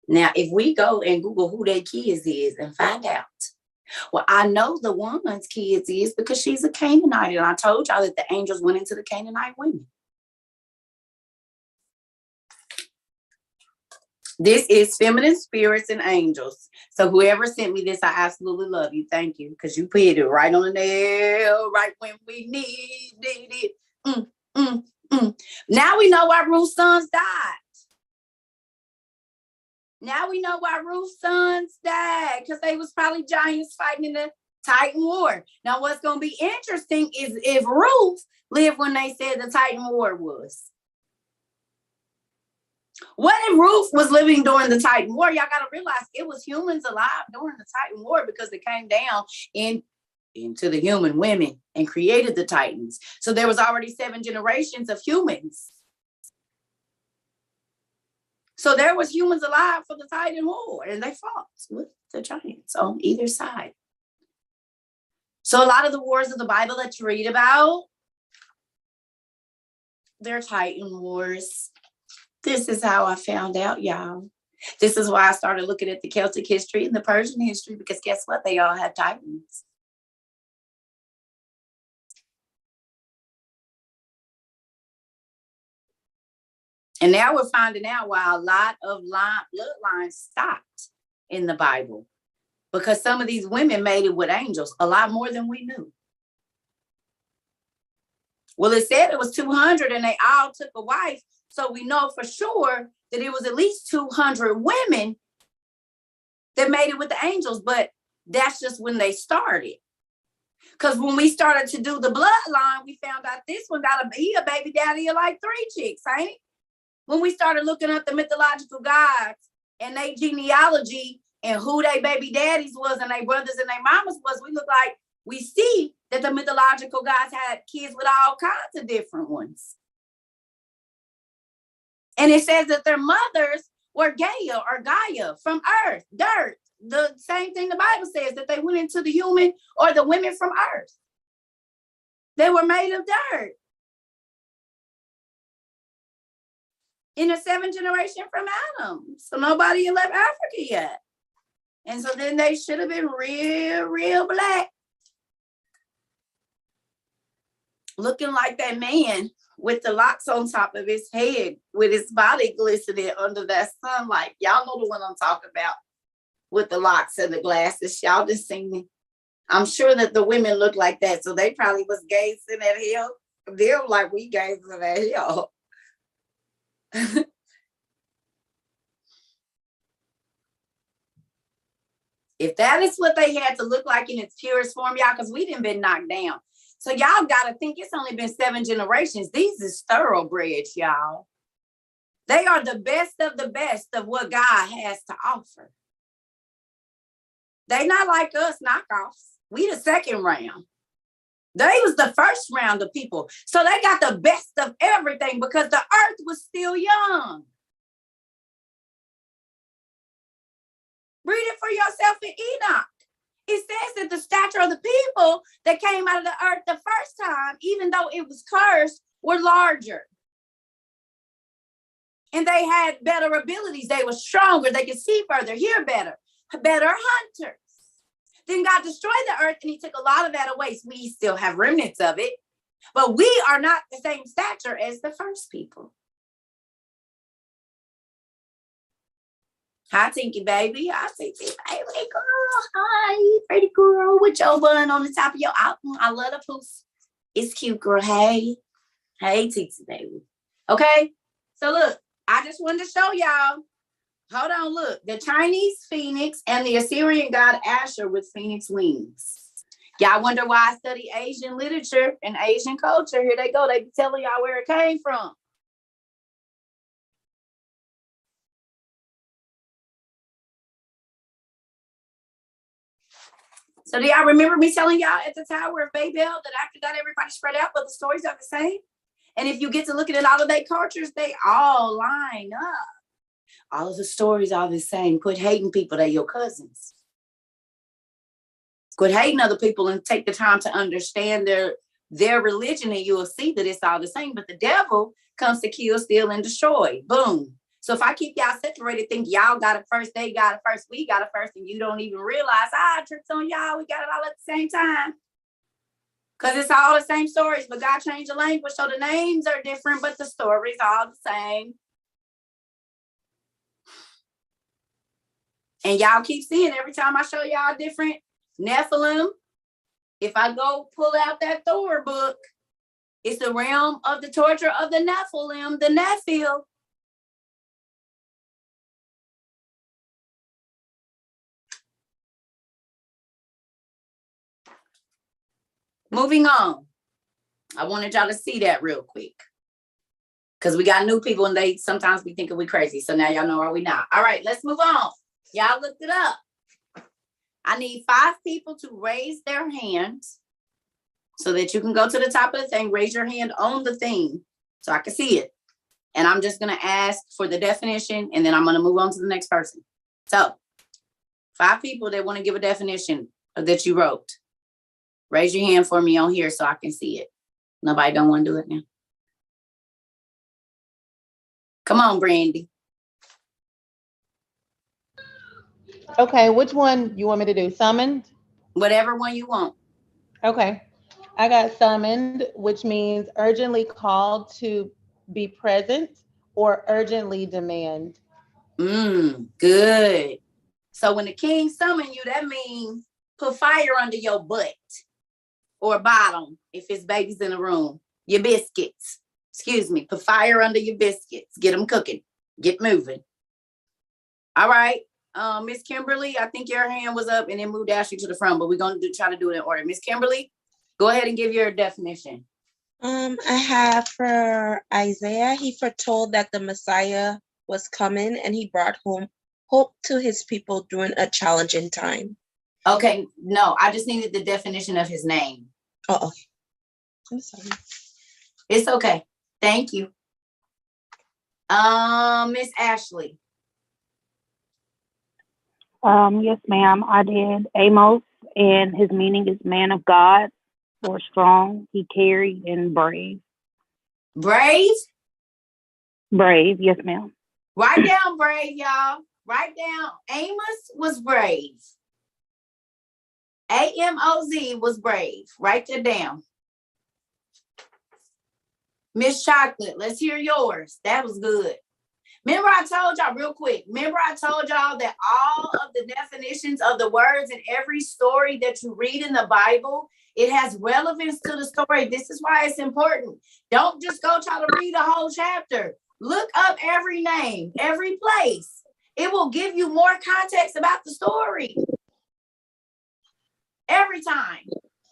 now, if we go and Google who their kids is and find out. Well, I know the woman's kids is because she's a Canaanite. And I told y'all that the angels went into the Canaanite women. This is feminine spirits and angels. So whoever sent me this, I absolutely love you. Thank you. Because you put it right on the nail, right when we needed it. Now we know why Ruth's sons died. Now we know why Ruth's sons died. Because they was probably giants fighting in the Titan War. Now what's going to be interesting is if Ruth lived when they said the Titan War was. What if Ruth was living during the Titan War? Y'all got to realize it was humans alive during the Titan War because it came down into the human women and created the Titans. So there was already 7 generations of humans. So there was humans alive for the Titan War, and they fought with the giants on either side. So a lot of the wars of the Bible that you read about, they're Titan Wars. This is how I found out, y'all. This is why I started looking at the Celtic history and the Persian history, because guess what? They all have Titans. And now we're finding out why a lot of bloodlines stopped in the Bible, because some of these women made it with angels, a lot more than we knew. Well, it said it was 200 and they all took a wife. So we know for sure that it was at least 200 women that made it with the angels, but that's just when they started. Because when we started to do the bloodline, we found out this one got a baby daddy of like 3 chicks, ain't it? When we started looking up the mythological gods and their genealogy and who their baby daddies was and their brothers and their mamas was, we see that the mythological gods had kids with all kinds of different ones. And it says that their mothers were Gaia from earth, dirt. The same thing the Bible says, that they went into the human or the women from earth. They were made of dirt. In the 7th generation from Adam. So nobody had left Africa yet. And so then they should have been real black. Looking like that man with the locks on top of his head, with his body glistening under that sunlight. Y'all know the one I'm talking about, with the locks and the glasses. Y'all just seen me. I'm sure that the women look like that, so they probably was gazing at him. They're like, we gazing at him. If that is what they had to look like in its purest form, y'all, because we didn't been knocked down. So y'all got to think it's only been 7 generations. These is thoroughbreds, y'all. They are the best of what God has to offer. They not like us knockoffs. We the second round. They was the first round of people. So they got the best of everything because the earth was still young. Read it for yourself in Enoch. It says that the stature of the people that came out of the earth the first time, even though it was cursed, were larger. And they had better abilities. They were stronger. They could see further, hear better hunters. Then God destroyed the earth and he took a lot of that away. So we still have remnants of it. But we are not the same stature as the first people. Hi, Tinky baby. Hi, Tinky baby girl. Hi, pretty girl with your bun on the top of your outfit. I love the poos. It's cute, girl. Hey, Tinky baby. Okay, so look, I just wanted to show y'all. Hold on, look. The Chinese phoenix and the Assyrian god Asher with phoenix wings. Y'all wonder why I study Asian literature and Asian culture. Here they go. They be telling y'all where it came from. So do y'all remember me telling y'all at the Tower of Babel that after that everybody spread out, but the stories are the same? And if you get to looking at all of their cultures, they all line up. All of the stories are the same. Quit hating people, they're your cousins. Quit hating other people and take the time to understand their religion, and you will see that it's all the same. But the devil comes to kill, steal, and destroy. Boom. So if I keep y'all separated, think y'all got it first, they got it first, we got it first, and you don't even realize, tricks on y'all, we got it all at the same time. Because it's all the same stories, but God changed the language, so the names are different, but the stories are all the same. And y'all keep seeing every time I show y'all different Nephilim, if I go pull out that Thor book, it's the realm of the torture of the Nephilim, the Nephil. Moving on. I wanted y'all to see that real quick. Because we got new people and they sometimes be thinking we crazy. So now y'all know, are we not? All right, let's move on. Y'all looked it up. I need 5 people to raise their hands so that you can go to the top of the thing, raise your hand on the thing so I can see it. And I'm just going to ask for the definition and then I'm going to move on to the next person. So 5 people that want to give a definition that you wrote. Raise your hand for me on here so I can see it. Nobody don't want to do it now. Come on, Brandy. Okay, which one you want me to do? Summoned? Whatever one you want. Okay. I got summoned, which means urgently called to be present or urgently demand. Good. So when the king summon you, that means put fire under your butt or bottom if it's babies in the room. Your biscuits. Excuse me. Put fire under your biscuits. Get them cooking. Get moving. All right. Miss Kimberly, I think your hand was up and then moved Ashley to the front, but we're going to try to do it in order. Miss Kimberly, go ahead and give your definition. I have for Isaiah, he foretold that the Messiah was coming and he brought home hope to his people during a challenging time. Okay, no, I just needed the definition of his name. Oh, okay. I'm sorry. It's okay. Thank you. Miss Ashley. Yes, ma'am, I did. Amos, and his meaning is man of God or strong. He carried and brave. Brave? Brave, yes, ma'am. Write down brave, y'all. Write down. Amos was brave. AMOZ was brave. Write that down. Miss Chocolate, let's hear yours. That was good. Remember I told y'all real quick. Remember I told y'all that all of the definitions of the words in every story that you read in the Bible, it has relevance to the story. This is why it's important. Don't just go try to read a whole chapter. Look up every name, every place. It will give you more context about the story. Every time.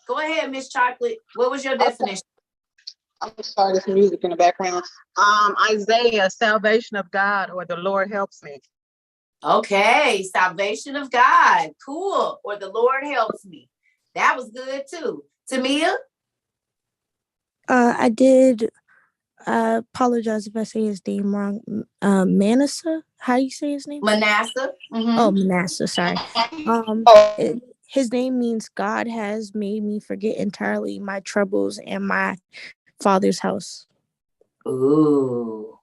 Go ahead, Miss Chocolate. What was your definition? I'm sorry, there's music in the background. Isaiah, salvation of God, or the Lord helps me. Okay, salvation of God. Cool. Or the Lord helps me. That was good too. Tamia? I did. I apologize if I say his name wrong. Manasseh? How do you say his name? Manasseh. Mm-hmm. Oh, Manasseh, sorry. His name means God has made me forget entirely my troubles and my father's house. Ooh.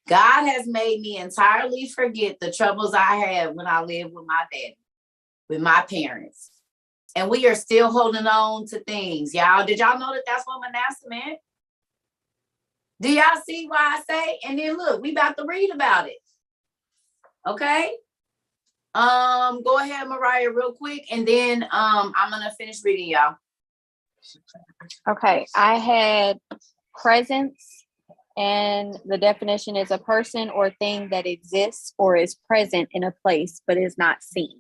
God has made me entirely forget the troubles I had when I lived with my daddy, with my parents. And we are still holding on to things. Y'all, did y'all know that that's what Manasseh meant? Do y'all see why I say? And then look, we about to read about it. Okay? Go ahead, Mariah, real quick, and then I'm gonna finish reading y'all. Okay, I had presence, and the definition is a person or thing that exists or is present in a place but is not seen.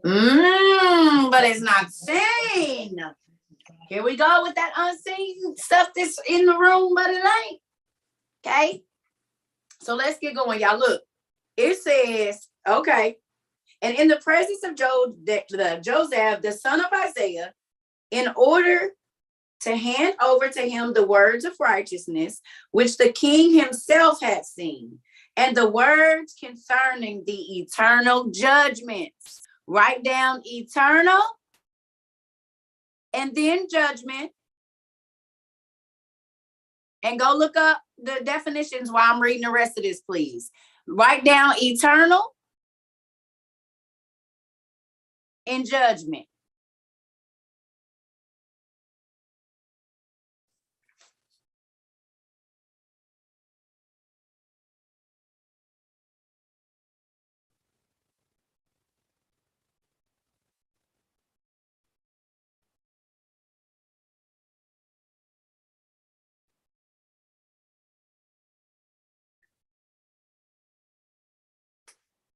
But it's not seen. Here we go with that unseen stuff that's in the room, but it ain't. Okay. So let's get going, y'all. Look, it says, okay. And in the presence of Joseph, the son of Isaiah, in order to hand over to him the words of righteousness, which the king himself had seen, and the words concerning the eternal judgments. Write down eternal and then judgment. And go look up the definitions while I'm reading the rest of this, please. Write down eternal and judgment.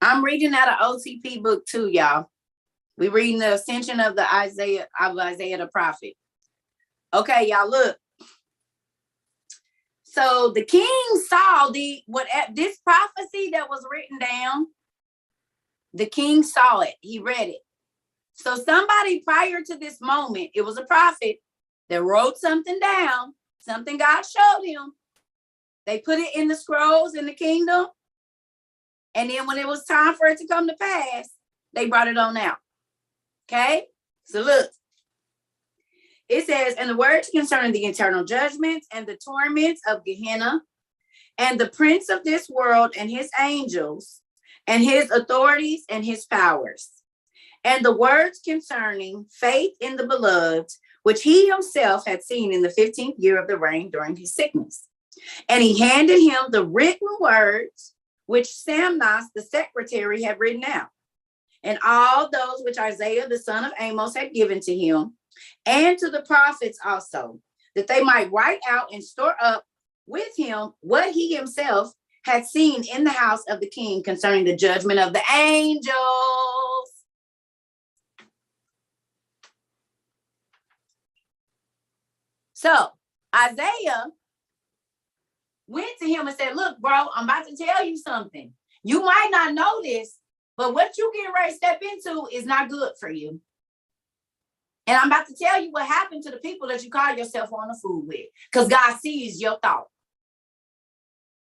I'm reading out an OTP book too, y'all. We reading the ascension of Isaiah the prophet. Okay, y'all, look. So the king saw this prophecy that was written down. The king saw it. He read it. So somebody prior to this moment, it was a prophet that wrote something down, something God showed him. They put it in the scrolls in the kingdom. And then when it was time for it to come to pass, they brought it on out. Okay? So look. It says, and the words concerning the eternal judgments and the torments of Gehenna and the prince of this world and his angels and his authorities and his powers. And the words concerning faith in the beloved, which he himself had seen in the 15th year of the reign during his sickness. And he handed him the written words, which Samnas, the secretary, had written out. And all those which Isaiah, the son of Amos, had given to him, and to the prophets also, that they might write out and store up with him what he himself had seen in the house of the king concerning the judgment of the angels. So Isaiah went to him and said, look, bro, I'm about to tell you something. You might not know this, but what you getting ready to step into is not good for you. And I'm about to tell you what happened to the people that you call yourself on the food with, because God sees your thought.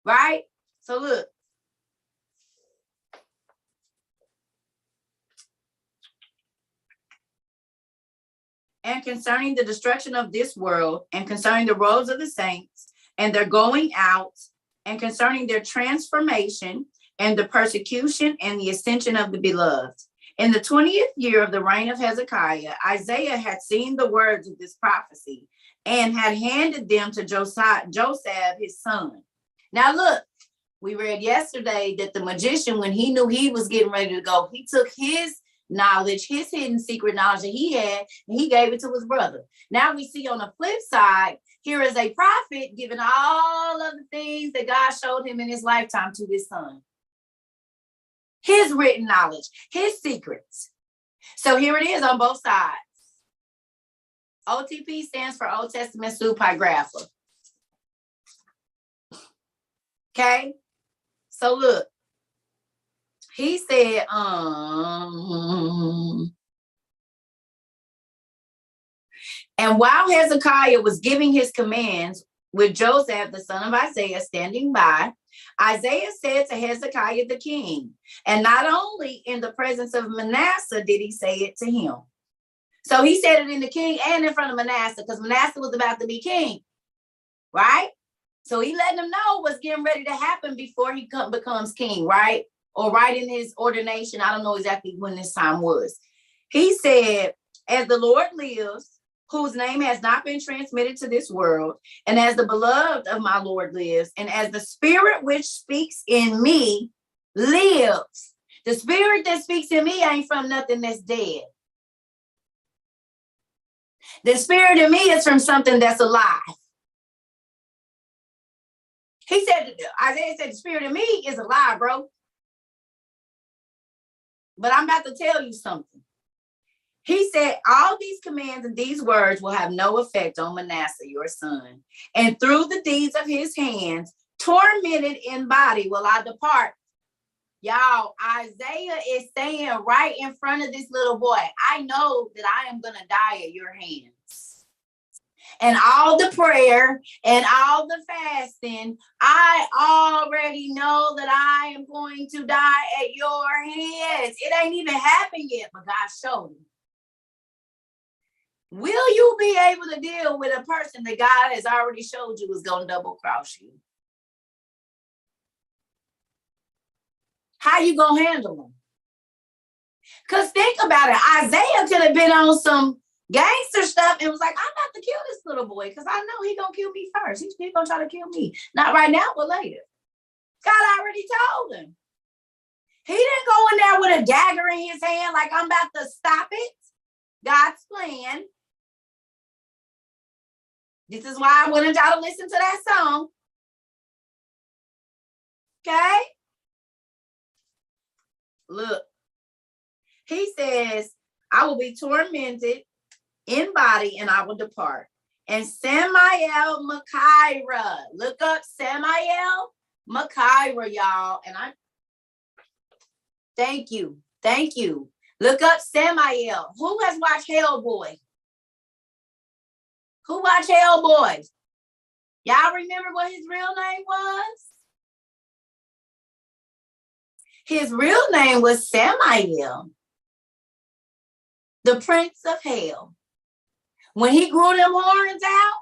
Right? So look. And concerning the destruction of this world, and concerning the roads of the saints, and their going out, and concerning their transformation, and the persecution, and the ascension of the beloved. In the 20th year of the reign of Hezekiah, Isaiah had seen the words of this prophecy and had handed them to Joseph, his son. Now look, we read yesterday that the magician, when he knew he was getting ready to go, he took his knowledge, his hidden secret knowledge that he had, and he gave it to his brother. Now we see on the flip side, here is a prophet giving all of the things that God showed him in his lifetime to his son. His written knowledge, his secrets. So here it is on both sides. OTP stands for Old Testament pseudepigrapha. Okay? So look. He said, and while Hezekiah was giving his commands with Joseph, the son of Isaiah, standing by, Isaiah said to Hezekiah the king, and not only in the presence of Manasseh did he say it to him. So he said it in the king and in front of Manasseh, because Manasseh was about to be king, right? So he let him know what's getting ready to happen before he becomes king, right? Or right in his ordination. I don't know exactly when this time was. He said, as the Lord lives, whose name has not been transmitted to this world, and as the beloved of my Lord lives, and as the spirit which speaks in me lives. The spirit that speaks in me ain't from nothing that's dead. The spirit in me is from something that's alive. He said, Isaiah said, the spirit in me is alive, bro. But I'm about to tell you something. He said, all these commands and these words will have no effect on Manasseh, your son. And through the deeds of his hands, tormented in body will I depart. Y'all, Isaiah is saying right in front of this little boy, I know that I am going to die at your hands. And all the prayer and all the fasting, I already know that I am going to die at your hands. It ain't even happened yet, but God showed me. Will you be able to deal with a person that God has already showed you is going to double cross you? How you going to handle them? Because think about it. Isaiah could have been on some gangster stuff and was like, I'm about to kill this little boy because I know he's going to kill me first. He's going to try to kill me. Not right now, but later. God already told him. He didn't go in there with a dagger in his hand like I'm about to stop it. God's plan. This is why I wanted y'all to listen to that song. Okay? Look, he says, I will be tormented in body and I will depart. And Samael Makira, look up Samael Makira, y'all. And I thank you. Look up Samael. Who has watched Hellboy? Who watched Hellboy? Y'all remember what his real name was? His real name was Samael, the Prince of Hell. When he grew them horns out,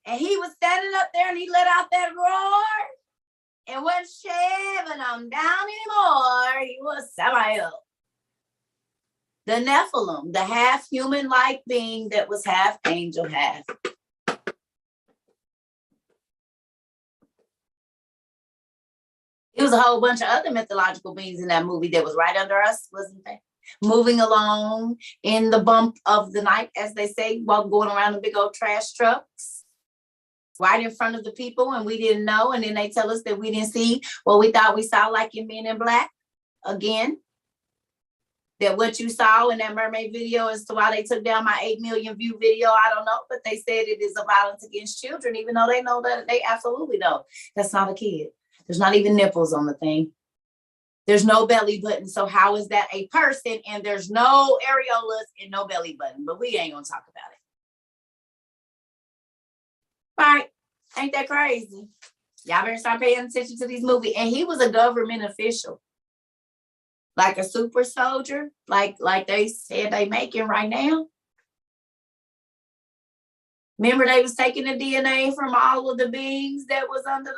and he was standing up there and he let out that roar, and wasn't shaving them down anymore, he was Samael. The Nephilim, the half human-like being that was half angel, half. It was a whole bunch of other mythological beings in that movie that was right under us, wasn't there? Moving along in the bump of the night, as they say, while going around the big old trash trucks, right in front of the people, and we didn't know. And then they tell us that we didn't see what we thought we saw, like in Men in Black. Again, that what you saw in that mermaid video as to why they took down my 8 million view video, I don't know, but they said it is a violence against children, even though they know that they absolutely know that's not a kid. There's not even nipples on the thing. There's no belly button. So how is that a person? And there's no areolas and no belly button, but we ain't gonna talk about it. Right? Ain't that crazy? Y'all better start paying attention to these movies. And he was a government official, like a super soldier, like they said they making right now. Remember they was taking the DNA from all of the beings that was under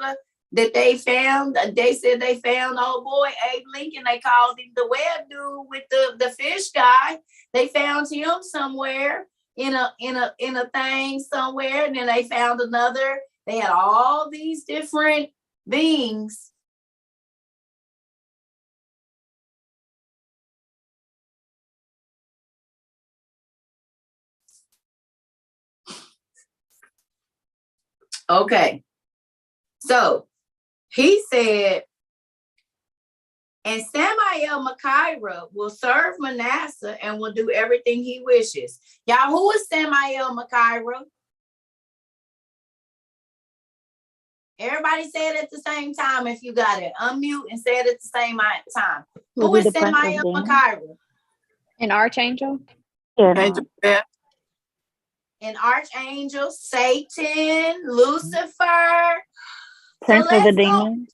that they found. They said they found old boy Abe Lincoln. They called him the web dude with the fish guy. They found him somewhere in a thing somewhere, and then they found another. They had all these different beings. Okay, so he said, and Samael Makira will serve Manasseh and will do everything he wishes. Y'all, who is Samael Makira? Everybody say it at the same time if you got it. Unmute and say it at the same time. Who is Samael Makira? An archangel? Yeah. An archangel, Satan, Lucifer. Prince of the demons.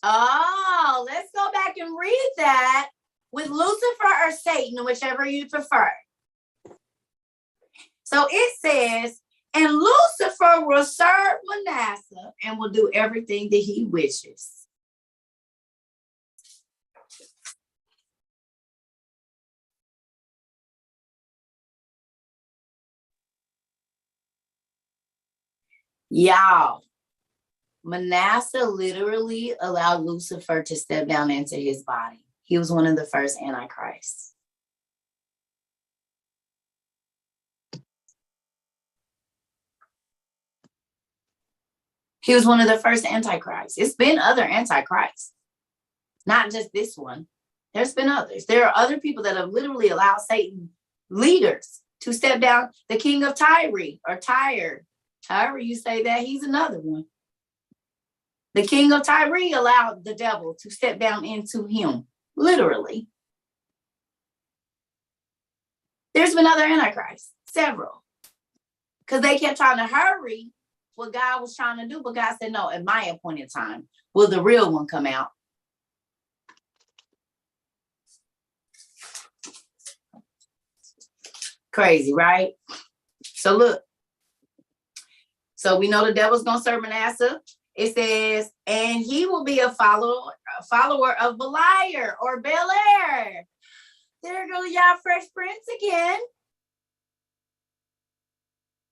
Oh, let's go back and read that with Lucifer or Satan, whichever you prefer. So it says, and Lucifer will serve Manasseh and will do everything that he wishes. Y'all, Manasseh literally allowed Lucifer to step down into his body. He was one of the first antichrists. He was one of the first antichrists. It's been other antichrists, not just this one. There's been others. There are other people that have literally allowed Satan leaders to step down. The king of Tyre or Tyre, however you say that, he's another one. The king of Tyre allowed the devil to step down into him, literally. There's been other antichrists, several, because they kept trying to hurry what God was trying to do, but God said, no, at my appointed time will the real one come out. Crazy, right? So look, so we know the devil's gonna serve Manasseh. It says, and he will be a follower of Beliar or Belair. There go y'all Fresh Prince again.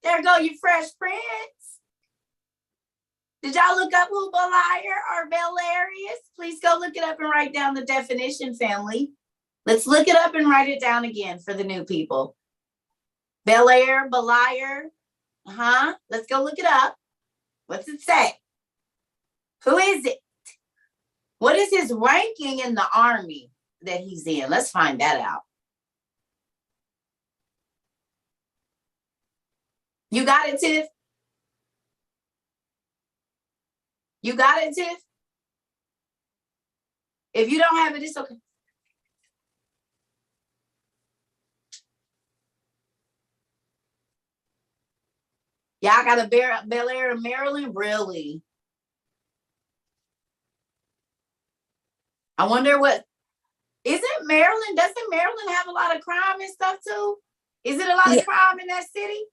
There go your Fresh Prince. Did y'all look up who Beliar or Belair is? Please go look it up and write down the definition, family. Let's look it up and write it down again for the new people. Belair, Beliar. Let's go look it up. What's it say? Who is it? What is his ranking in the army that he's in? Let's find that out. You got it, Tiff? You got it, Tiff? If you don't have it, it's okay. Y'all got a Bel Air in Maryland? Really? I wonder what, isn't Maryland, doesn't Maryland have a lot of crime and stuff too? Is it a lot of crime in that city?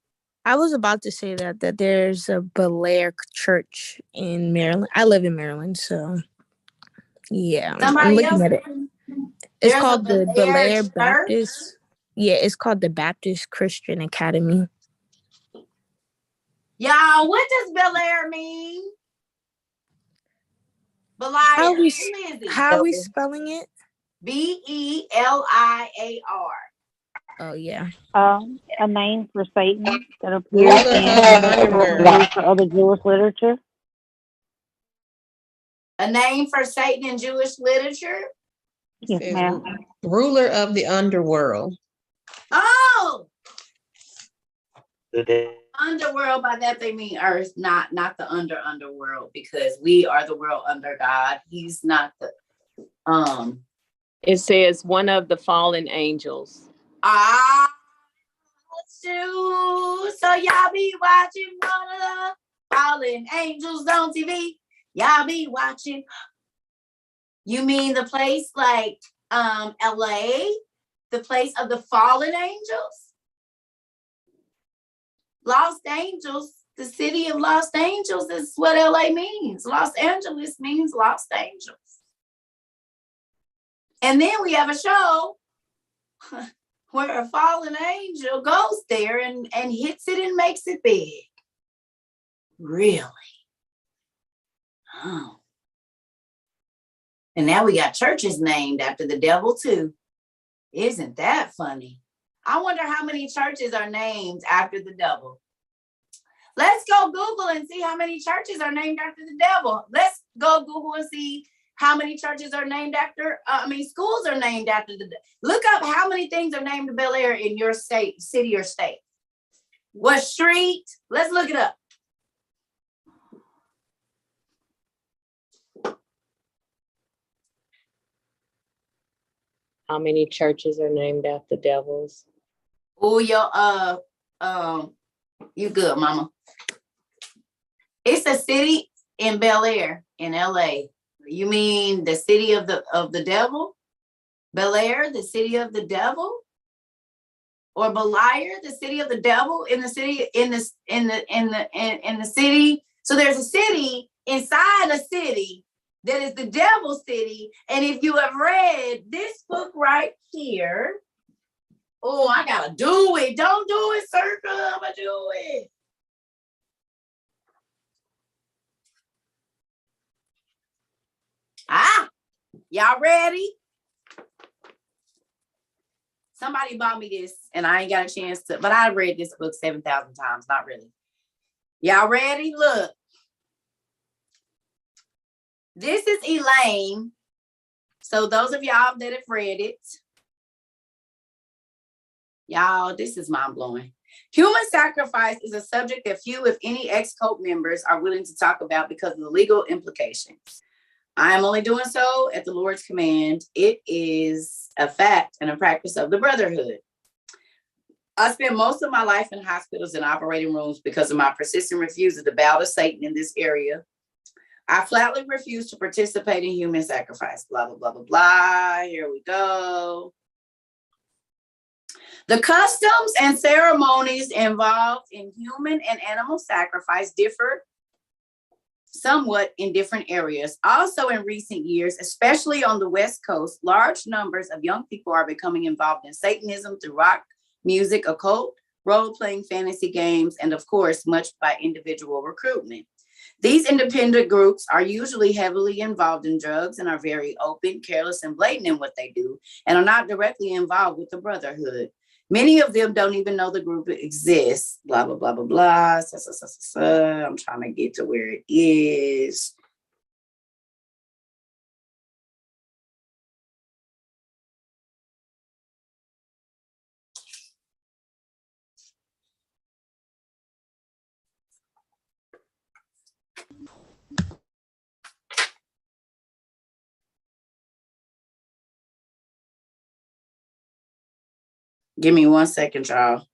I was about to say that there's a Bel Air church in Maryland. I live in Maryland, so yeah. I'm looking at it. It's called the Bel Air Baptist. Yeah, it's called the Baptist Christian Academy. Y'all, what does Bel Air mean? Beliar. How are we spelling it? Beliar. Oh yeah. A name for Satan that appears in for other Jewish literature. A name for Satan in Jewish literature? Yes, ma'am. Ruler of the underworld. Oh! Underworld, by that they mean earth, not the underworld, because we are the world under God. He's not the It says one of the fallen angels. Shoot. So y'all be watching one of the fallen angels on TV. Y'all be watching. You mean the place like LA? The place of the fallen angels? Lost Angels, the city of Lost Angels is what LA means. Los Angeles means Lost Angels. And then we have a show where a fallen angel goes there and hits it and makes it big. Really? Oh. And now we got churches named after the devil too. Isn't that funny? I wonder how many churches are named after the devil. Let's go Google and see how many churches are named after the devil. Let's go Google and see how many churches are named after, schools are named after the devil. Look up how many things are named Bel Air in your state, city or state. What street? Let's look it up. How many churches are named after devils? Oh, you good, mama. It's a city in Bel Air in LA. You mean the city of the devil? Bel Air, the city of the devil? Or Beliar, the city of the devil in the city in the city. So there's a city inside a city that is the devil's city. And if you have read this book right here, oh, I gotta do it. Don't do it, Cerca. I'm gonna do it. Y'all ready? Somebody bought me this and I ain't got a chance to, but I read this book 7,000 times. Not really. Y'all ready? Look. This is Elaine. So those of y'all that have read it, y'all, this is mind blowing. Human sacrifice is a subject that few, if any, ex-cult members are willing to talk about because of the legal implications. I am only doing so at the Lord's command. It is a fact and a practice of the brotherhood. I spent most of my life in hospitals and operating rooms because of my persistent refusal to bow to Satan in this area. I flatly refuse to participate in human sacrifice. Blah, blah, blah, blah, blah. Here we go. The customs and ceremonies involved in human and animal sacrifice differ somewhat in different areas. Also in recent years, especially on the West Coast, large numbers of young people are becoming involved in Satanism through rock, music, occult, role-playing fantasy games, and of course, much by individual recruitment. These independent groups are usually heavily involved in drugs and are very open, careless, and blatant in what they do, and are not directly involved with the brotherhood. Many of them don't even know the group exists. Blah, blah, blah, blah, blah. I'm trying to get to where it is. Give me 1 second, y'all.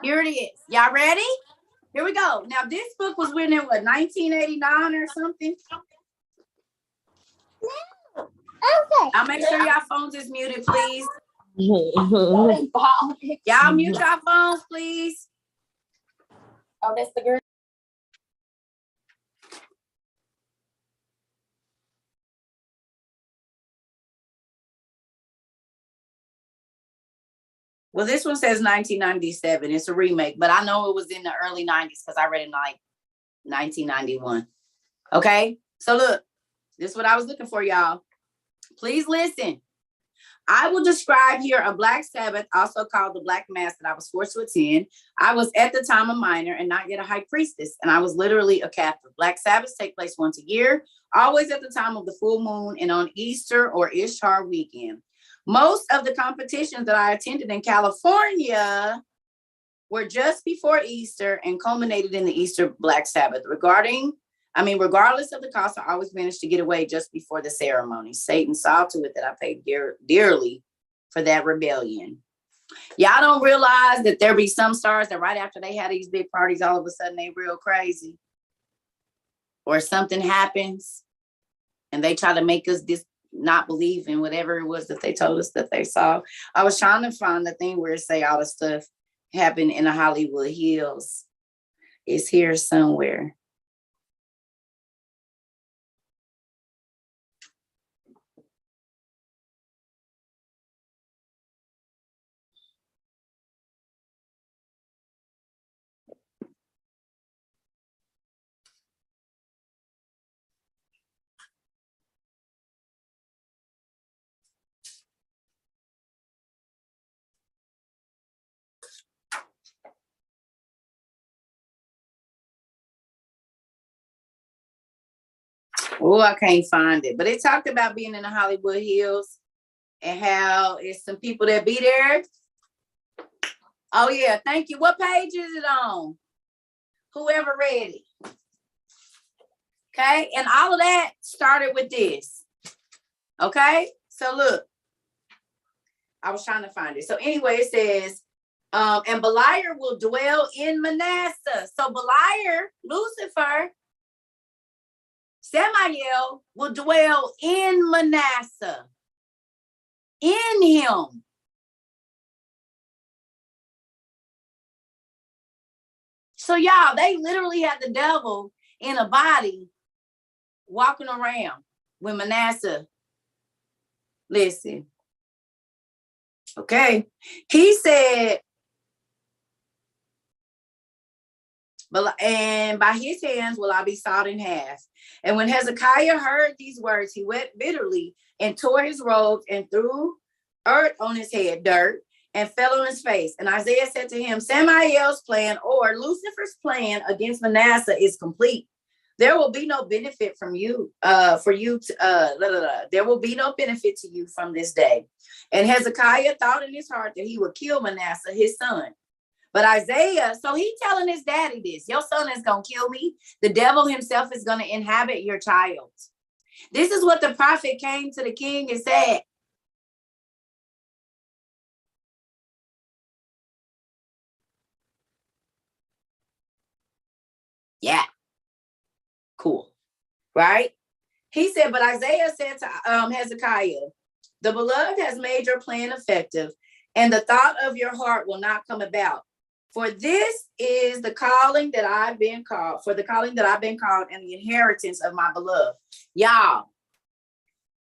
Here it is. Y'all ready? Here we go. Now, this book was written in what, 1989 or something? Okay. I'll make sure y'all phones is muted, please. Y'all mute y'all phones, please. Oh, that's the girl. Well, this one says 1997. It's a remake, but I know it was in the early 90s because I read it in like 1991. Okay, so look, this is what I was looking for, y'all. Please listen. I will describe here a Black Sabbath, also called the Black Mass, that I was forced to attend. I was at the time a minor and not yet a high priestess, and I was literally a captive. Black Sabbaths take place once a year, always at the time of the full moon and on Easter or Ishtar weekend. Most of the competitions that I attended in California were just before Easter and culminated in the Easter Black Sabbath. Regardless of the cost, I always managed to get away just before the ceremony. Satan saw to it that I paid dearly for that rebellion. Y'all don't realize that there be some stars that right after they had these big parties, all of a sudden they real crazy. Or something happens and they try to make us not believe in whatever it was that they told us that they saw. I was trying to find the thing where it say all the stuff happened in the Hollywood Hills. It's here somewhere. Oh, I can't find it. But it talked about being in the Hollywood Hills and how it's some people that be there. Oh, yeah. Thank you. What page is it on? Whoever read it. Okay. And all of that started with this. Okay. So look, I was trying to find it. So anyway, it says, and Beliar will dwell in Manasseh. So Beliar, Lucifer, Samael will dwell in Manasseh. In him. So y'all, they literally had the devil in a body walking around with Manasseh. Listen. Okay. He said, and by his hands will I be sawed in half. And when Hezekiah heard these words, he wept bitterly and tore his robes and threw earth on his head, dirt, and fell on his face. And Isaiah said to him, Samael's plan, or Lucifer's plan against Manasseh, is complete. There will be no benefit from you, there will be no benefit to you from this day. And Hezekiah thought in his heart that he would kill Manasseh, his son. But Isaiah, so he telling his daddy this, your son is going to kill me. The devil himself is going to inhabit your child. This is what the prophet came to the king and said. Yeah. Cool. Right? He said, but Isaiah said to Hezekiah, the beloved has made your plan effective, and the thought of your heart will not come about. For this is the calling that I've been called, and the inheritance of my beloved. Y'all,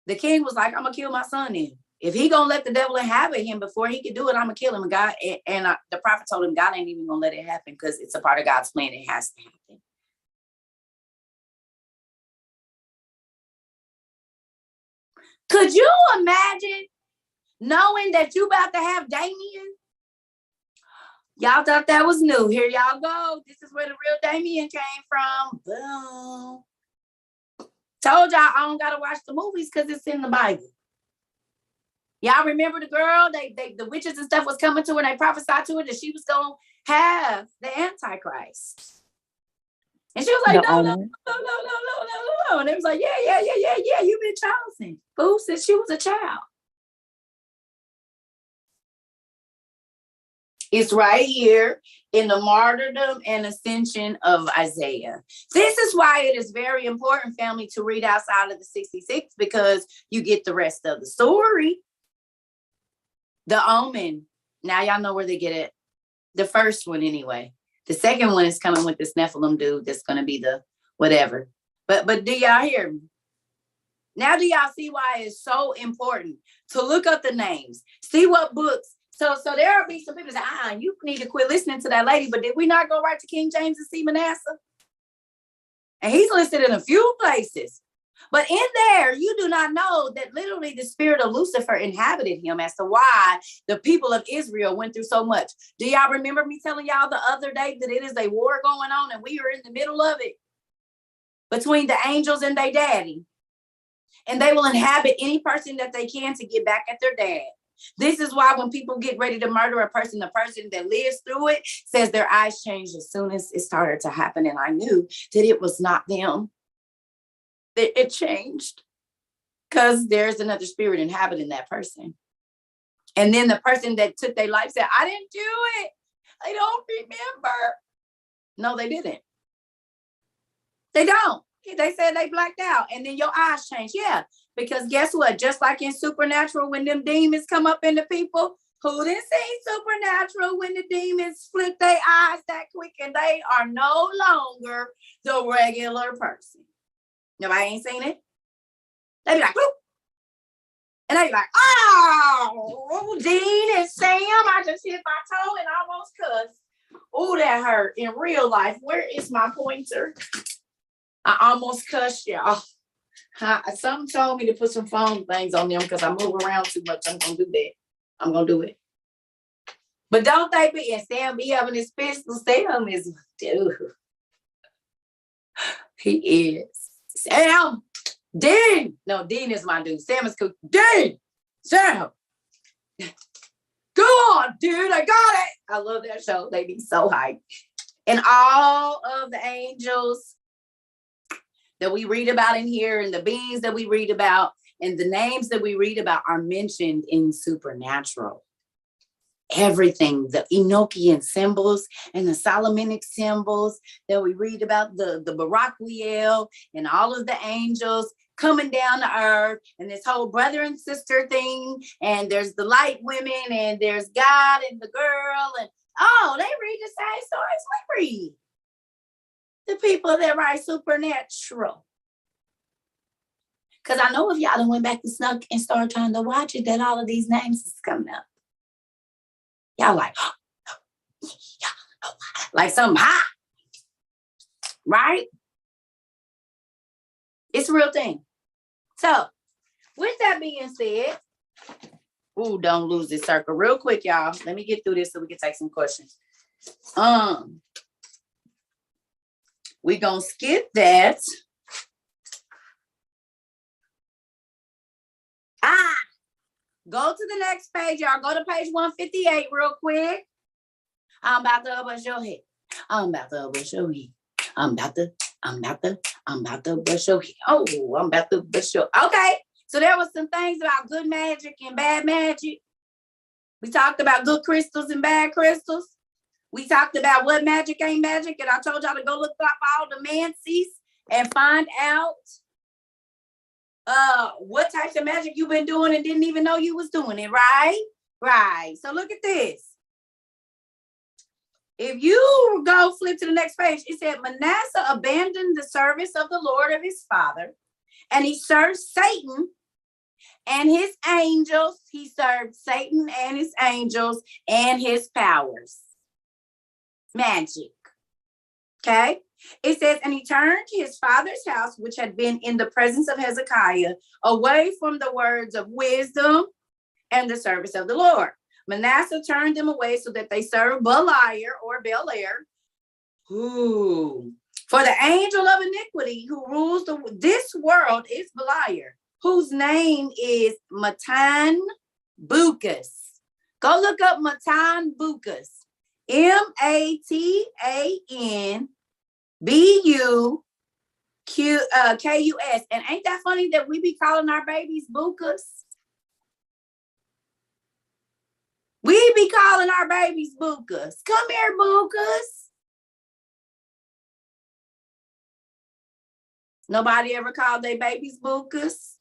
the king was like, I'm going to kill my son then. If he going to let the devil inhabit him before he can do it, I'm going to kill him. And the prophet told him God ain't even going to let it happen because it's a part of God's plan. It has to happen. Could you imagine knowing that you about to have Damien? Y'all thought that was new. Here y'all go. This is where the real Damien came from. Boom. Told y'all I don't gotta watch the movies because it's in the Bible. Y'all remember the girl? The witches and stuff was coming to her and they prophesied to her that she was gonna have the Antichrist. And she was like, The no, owner. no. And it was like, yeah, you've been chosen. Who said she was a child? It's right here in the martyrdom and ascension of Isaiah. This is why it is very important, family, to read outside of the 66, because you get the rest of the story. The Omen. Now y'all know where they get it. The first one anyway. The second one is coming with this Nephilim dude that's going to be the whatever. But do y'all hear me? Now do y'all see why it's so important to look up the names? See what books. So there'll be some people say, you need to quit listening to that lady. But did we not go right to King James and see Manasseh? And he's listed in a few places. But in there, you do not know that literally the spirit of Lucifer inhabited him as to why the people of Israel went through so much. Do y'all remember me telling y'all the other day that it is a war going on and we are in the middle of it between the angels and their daddy? And they will inhabit any person that they can to get back at their dad. This is why when people get ready to murder a person, the person that lives through it says their eyes changed as soon as it started to happen. And I knew that it was not them. It changed because there's another spirit inhabiting that person. And then the person that took their life said, I didn't do it. I don't remember. No, they didn't. They don't. They said they blacked out. And then your eyes change. Yeah. Because guess what? Just like in Supernatural, when them demons come up into people, who didn't see Supernatural when the demons flip their eyes that quick and they are no longer the regular person. Nobody ain't seen it? They be like, whoop. And they be like, oh, Dean and Sam, I just hit my toe and almost cussed. Oh, that hurt in real life. Where is my pointer? I almost cussed y'all. Something told me to put some phone things on them because I move around too much. I'm going to do that. I'm going to do it. But don't they be, and Sam be having his pistol. Sam is, dude. He is. Sam, Dean. No, Dean is my dude. Sam is cool. Dean, Sam. Go on, dude. I got it. I love that show. They be so hyped. And all of the angels that we read about in here and the beings that we read about and the names that we read about are mentioned in Supernatural. Everything, the Enochian symbols and the Solomonic symbols that we read about, the Baraquiel and all of the angels coming down to earth and this whole brother and sister thing. And there's the light women and there's God and the girl. And they read the same stories we read. The people that write Supernatural. Because I know if y'all done went back and snuck and started trying to watch it, that all of these names is coming up. Y'all like something hot, right? It's a real thing. So, with that being said, don't lose this circle real quick, y'all. Let me get through this so we can take some questions. We're gonna skip that. Go to the next page, y'all. Go to page 158 real quick. I'm about to bust your head. I'm about to bust your head. I'm about to bust your head. Oh, I'm about to bust your. Okay. So there was some things about good magic and bad magic. We talked about good crystals and bad crystals. We talked about what magic ain't magic. And I told y'all to go look up all the Mancies and find out what types of magic you've been doing and didn't even know you was doing it, right? Right. So look at this. If you go flip to the next page, it said Manasseh abandoned the service of the Lord of his father, and he served Satan and his angels. He served Satan and his angels and his powers. Magic. Okay. It says, and he turned his father's house, which had been in the presence of Hezekiah, away from the words of wisdom and the service of the Lord. Manasseh turned them away so that they served Beliar or Belair. For the angel of iniquity who rules this world is Beliar, whose name is Matan Bukas. Go look up Matan Bukas. Matan BUKUS. And ain't that funny that we be calling our babies bukas? We be calling our babies bukas. Come here, bukas. Nobody ever called their babies bukas?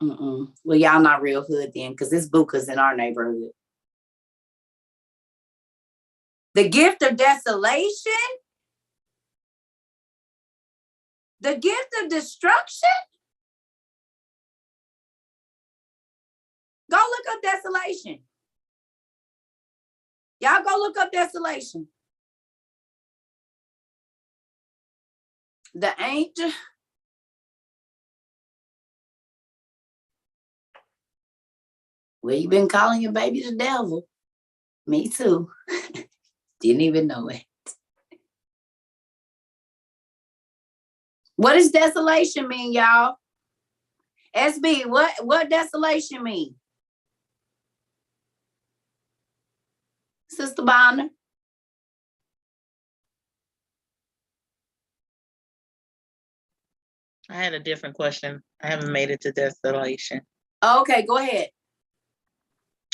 Well, y'all not real hood then, because it's bukas in our neighborhood. The gift of desolation? The gift of destruction? Go look up desolation. Y'all go look up desolation. The angel. Well, you been calling your baby the devil. Me too. Didn't even know it. What does desolation mean, y'all? SB, what desolation mean? Sister Bonner? I had a different question. I haven't made it to desolation. Okay, go ahead.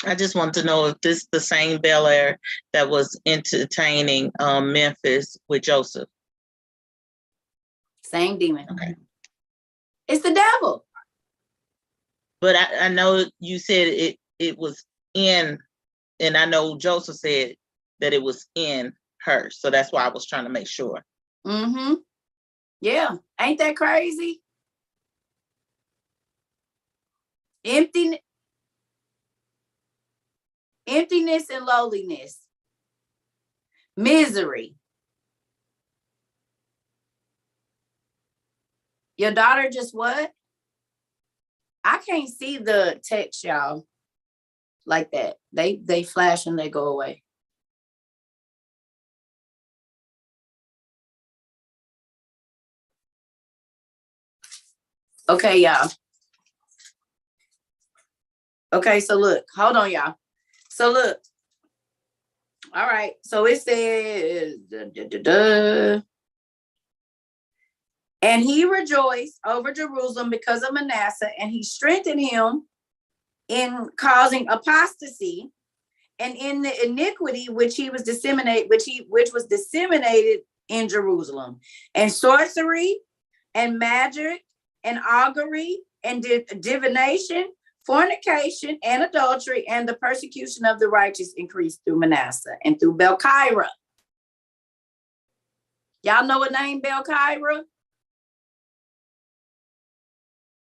I just want to know if this is the same Bel Air that was entertaining Memphis with Joseph. Same demon. Okay. It's the devil. But I know you said it was in, and I know Joseph said that it was in her. So that's why I was trying to make sure. Mm-hmm. Yeah. Ain't that crazy? Emptiness and lowliness. Misery. Your daughter just what? I can't see the text, y'all, like that. They flash and they go away. Okay, y'all. Okay, so look, hold on, y'all. So look. All right, so it says, and he rejoiced over Jerusalem because of Manasseh, and he strengthened him in causing apostasy and in the iniquity which was disseminated in Jerusalem, and sorcery and magic and augury and divination, fornication and adultery, and the persecution of the righteous increased through Manasseh and through Belchira. Y'all know what name Belchira?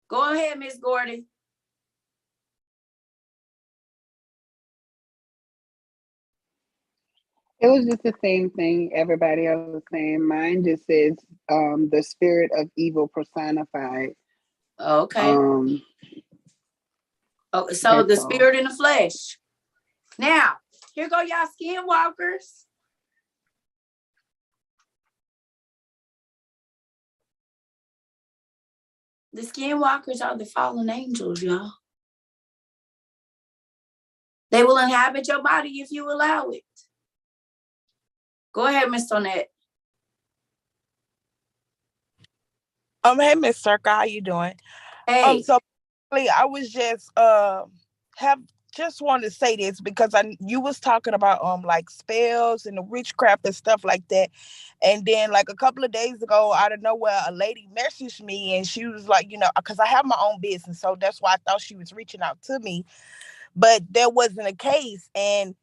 Go ahead, Miss Gordon. It was just the same thing everybody else was saying. Mine just says the spirit of evil personified. Okay. So the spirit in the flesh. Now, here go y'all skinwalkers. The skinwalkers are the fallen angels, y'all. They will inhabit your body if you allow it. Go ahead, Miss Tonette. Hey, Miss Cerca, how you doing? Hey. So I was just just wanted to say this because you was talking about like spells and the witchcraft and stuff like that. And then like a couple of days ago, out of nowhere, a lady messaged me and she was like, because I have my own business, so that's why I thought she was reaching out to me. But there wasn't a case, and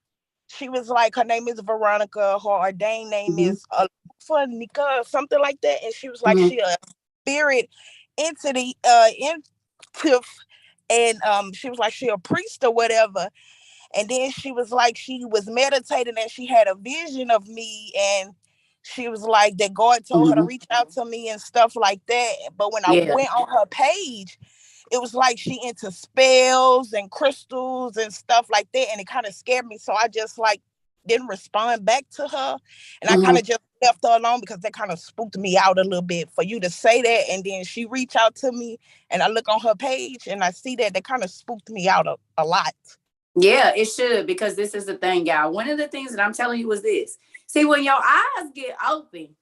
she was like, her name is Veronica, her ordained name is Nika or something like that. And she was like, she a spirit entity, and she was like, she a priest or whatever. And then she was like, she was meditating and she had a vision of me, and she was like that God told her to reach out to me and stuff like that. But when I went on her page, it was like she into spells and crystals and stuff like that, and it kind of scared me. So I just like didn't respond back to her, and I kind of just left her alone because that kind of spooked me out a little bit. For you to say that, and then she reached out to me, and I look on her page and I see that kind of spooked me out a lot. Yeah, it should, because this is the thing, y'all. One of the things that I'm telling you is this: See, when your eyes get open,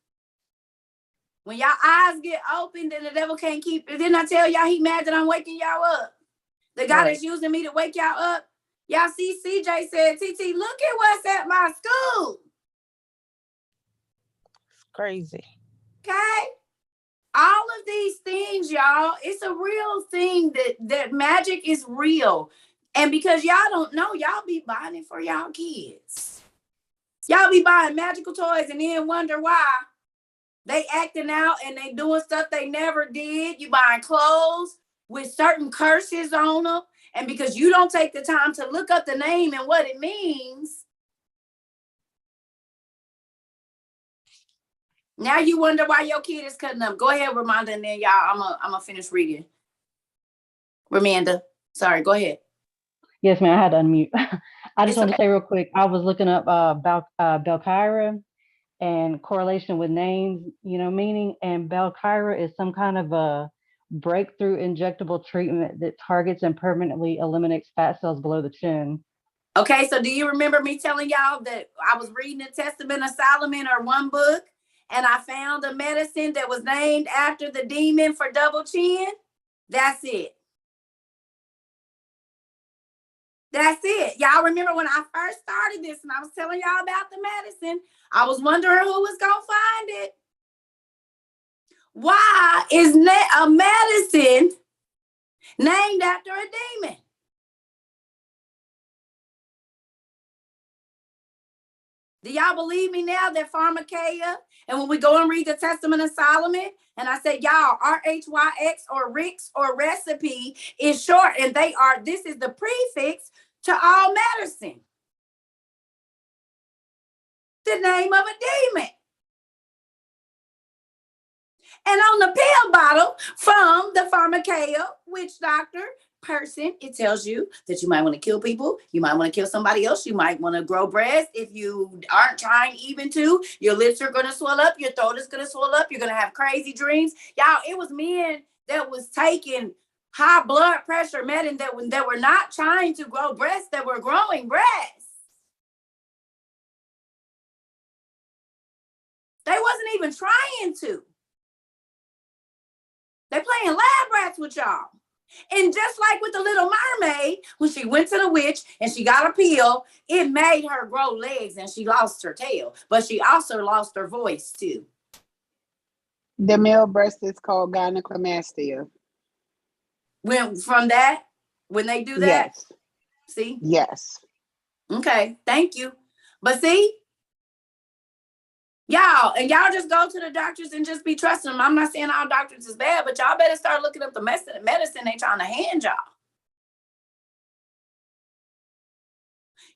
then the devil can't keep it. Didn't I tell y'all he mad that I'm waking y'all up? The guy that's using me to wake y'all up. Y'all see CJ said, TT, look at what's at my school. It's crazy. Okay? All of these things, y'all, it's a real thing that magic is real. And because y'all don't know, y'all be buying it for y'all kids. Y'all be buying magical toys and then wonder why they acting out and they doing stuff they never did. You buying clothes with certain curses on them. And because you don't take the time to look up the name and what it means, now you wonder why your kid is cutting up. Go ahead, Ramonda, and then y'all, I'm gonna finish reading. Ramanda, sorry, go ahead. Yes, ma'am, I had to unmute. I just want to say real quick, I was looking up Belkyra and correlation with names, meaning, and Belkyra is some kind of a breakthrough injectable treatment that targets and permanently eliminates fat cells below the chin. Okay, so do you remember me telling y'all that I was reading the Testament of Solomon or one book and I found a medicine that was named after the demon for double chin? That's it. That's it. Y'all remember when I first started this and I was telling y'all about the medicine, I was wondering who was going to find it. Why is a medicine named after a demon? Do y'all believe me now that pharmakeia, and when we go and read the Testament of Solomon, and I say, y'all, RHYX or Rix or recipe is short, and this is the prefix to all medicine. The name of a demon. And on the pill bottle from the pharmakeia, witch doctor person, it tells you that you might want to kill people. You might want to kill somebody else. You might want to grow breasts. If you aren't trying even to, your lips are going to swell up. Your throat is going to swell up. You're going to have crazy dreams. Y'all, it was men that was taking high blood pressure medicine that were not trying to grow breasts, that were growing breasts. They wasn't even trying to. They playing lab rats with y'all. And just like with the Little Mermaid, when she went to the witch and she got a pill, it made her grow legs and she lost her tail. But she also lost her voice too. The male breast is called gynecomastia. When they do that? Yes. See? Yes. Okay, thank you. But see? Y'all just go to the doctors and just be trusting them. I'm not saying all doctors is bad, but y'all better start looking up the medicine they trying to hand y'all.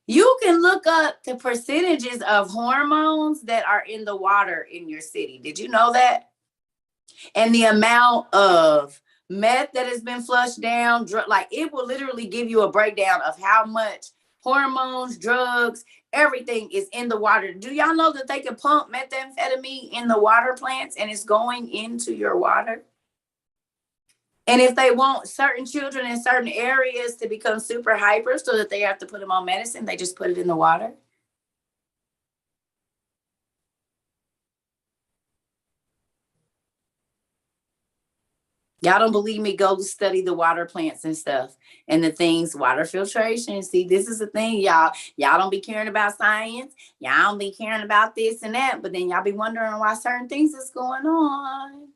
You can look up the percentages of hormones that are in the water in your city. Did you know that? And the amount of meth that has been flushed down, like it will literally give you a breakdown of how much hormones, drugs, everything is in the water. Do y'all know that they can pump methamphetamine in the water plants and it's going into your water? And if they want certain children in certain areas to become super hyper so that they have to put them on medicine, they just put it in the water. Y'all don't believe me? Go study the water plants and stuff and the things, water filtration. See, this is the thing, y'all. Y'all don't be caring about science. Y'all don't be caring about this and that. But then y'all be wondering why certain things is going on.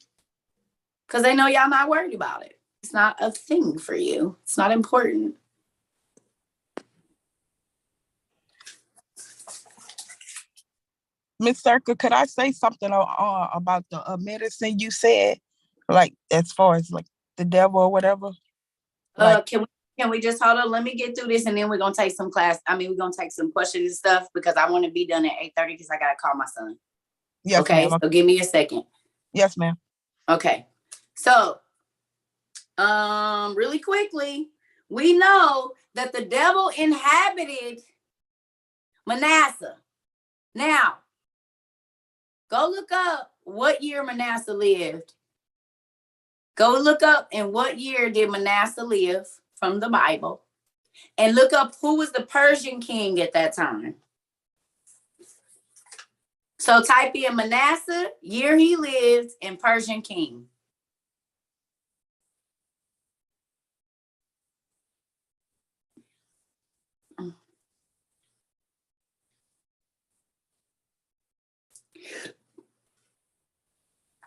Because they know y'all not worried about it. It's not a thing for you. It's not important. Miss Cerca, could I say something about the medicine you said? Like, as far as like the devil or whatever? Can we just hold on? Let me get through this and then we're going to take some class. We're going to take some questions and stuff because I want to be done at 8:30 because I got to call my son. Yes, okay, ma'am. So give me a second. Yes, ma'am. Okay. So, really quickly, we know that the devil inhabited Manasseh. Now, go look up what year Manasseh lived. Go look up in what year did Manasseh live from the Bible. And look up who was the Persian king at that time. So type in Manasseh, year he lived, and Persian king.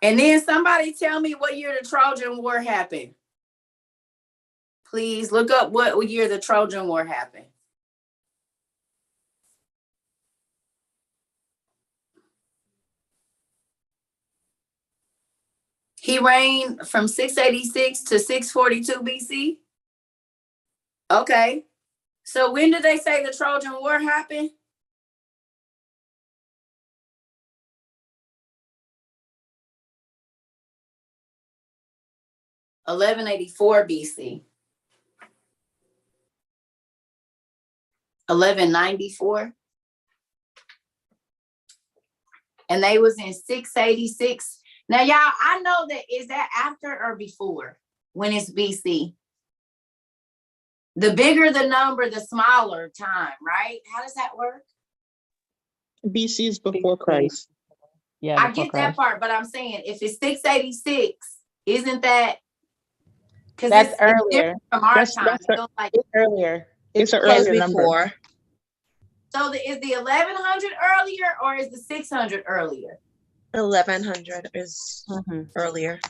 And then somebody tell me what year the Trojan War happened. Please look up what year the Trojan War happened. He reigned from 686 to 642 BC. Okay. So when did they say the Trojan War happened? (1184 BC). 1194. And they was in 686. Now, y'all, I know that, is that after or before when it's BC? The bigger the number, the smaller time, right? How does that work? BC is before Christ. Yeah, I get that part, but I'm saying if it's 686, isn't that? Because That's it's earlier. different from our time. So like, It's earlier. It's an Yes, earlier number. before. So is the 1100 earlier or is the 600 earlier? 1100 is earlier.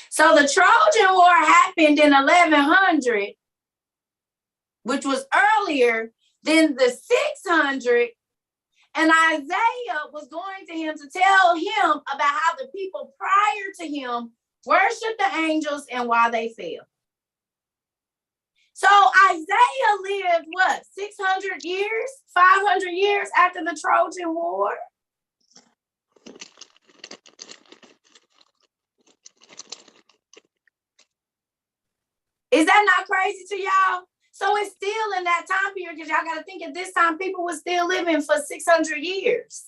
So the Trojan War happened in 1100, which was earlier than the 600. And Isaiah was going to him to tell him about how the people prior to him worshiped the angels and why they fell. So Isaiah lived what, 600 years, 500 years after the Trojan War? Is that not crazy to y'all? So it's still in that time period, because y'all got to think at this time people were still living for 600 years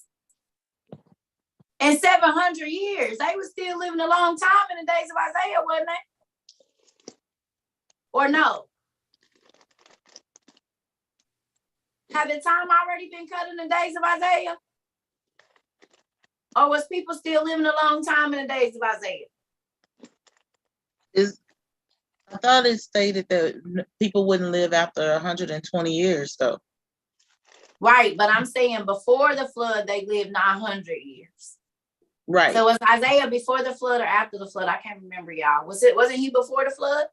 and 700 years. They were still living a long time in the days of Isaiah, wasn't they? Or no? Had the time already been cut in the days of Isaiah? Or was people still living a long time in the days of Isaiah? I thought it stated that people wouldn't live after 120 years, though. Right, but I'm saying before the flood, they lived 900 years. Right. So was Isaiah before the flood or after the flood? I can't remember, y'all. Wasn't he before the flood?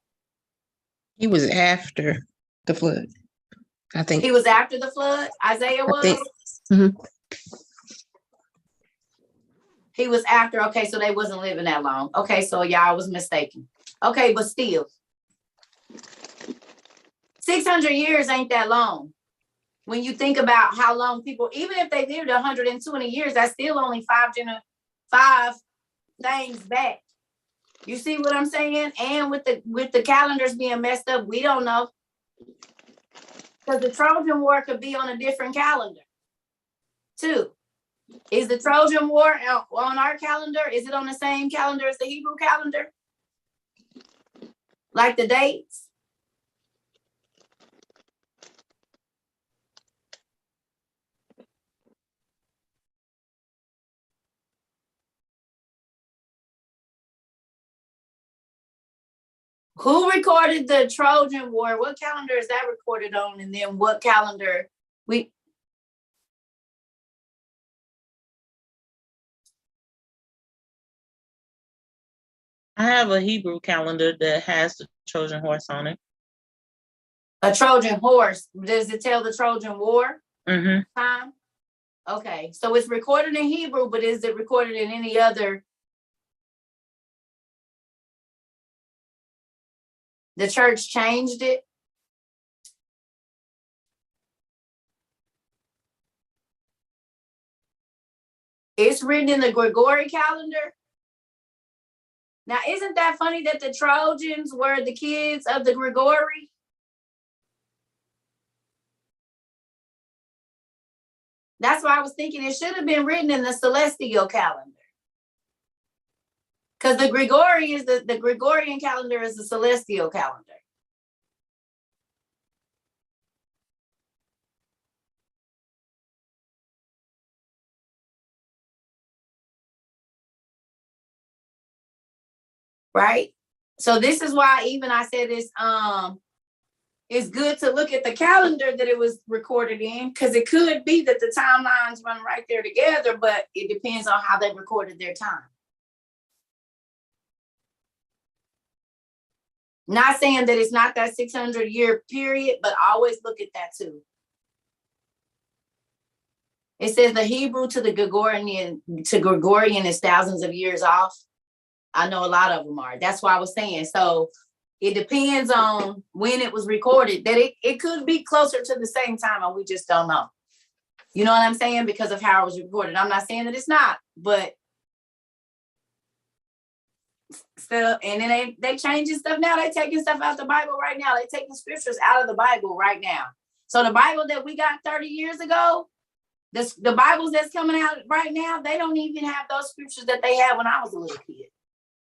He was after the flood, I think. He was after the flood? Isaiah was? He was after. Okay, so they wasn't living that long. Okay, so y'all was mistaken. Okay, but still. 600 years ain't that long. When you think about how long people, even if they lived 120 years, that's still only five things back. You see what I'm saying? And with the calendars being messed up, we don't know. Because the Trojan War could be on a different calendar, too. Is the Trojan War on our calendar? Is it on the same calendar as the Hebrew calendar? Like the dates? Who recorded the Trojan War? What calendar is that recorded on? And then what calendar we... I have a Hebrew calendar that has the Trojan horse on it. A Trojan horse. Does it tell the Trojan War Mm-hmm. time? Okay, so it's recorded in Hebrew, but is it recorded in any other? The church changed it. It's written in the Gregorian calendar. Now, isn't that funny that the Trojans were the kids of the Gregorian? That's why I was thinking it should have been written in the celestial calendar. Because the Gregorian is the Gregorian calendar is the celestial calendar. right? So this is why even I said it's good to look at the calendar that it was recorded in, because it could be that the timelines run right there together, but it depends on how they recorded their time. Not saying that it's not that 600-year period, but always look at that too. It says the Hebrew to the Gregorian is thousands of years off. I know a lot of them are. That's why I was saying. So it depends on when it was recorded, that it could be closer to the same time, and we just don't know. You know what I'm saying? Because of how it was recorded. I'm not saying that it's not, but still, and then they changing stuff now. They taking stuff out the Bible right now. They taking scriptures out of the Bible right now. So the Bible that we got 30 years ago, the Bibles that's coming out right now, they don't even have those scriptures that they had when I was a little kid.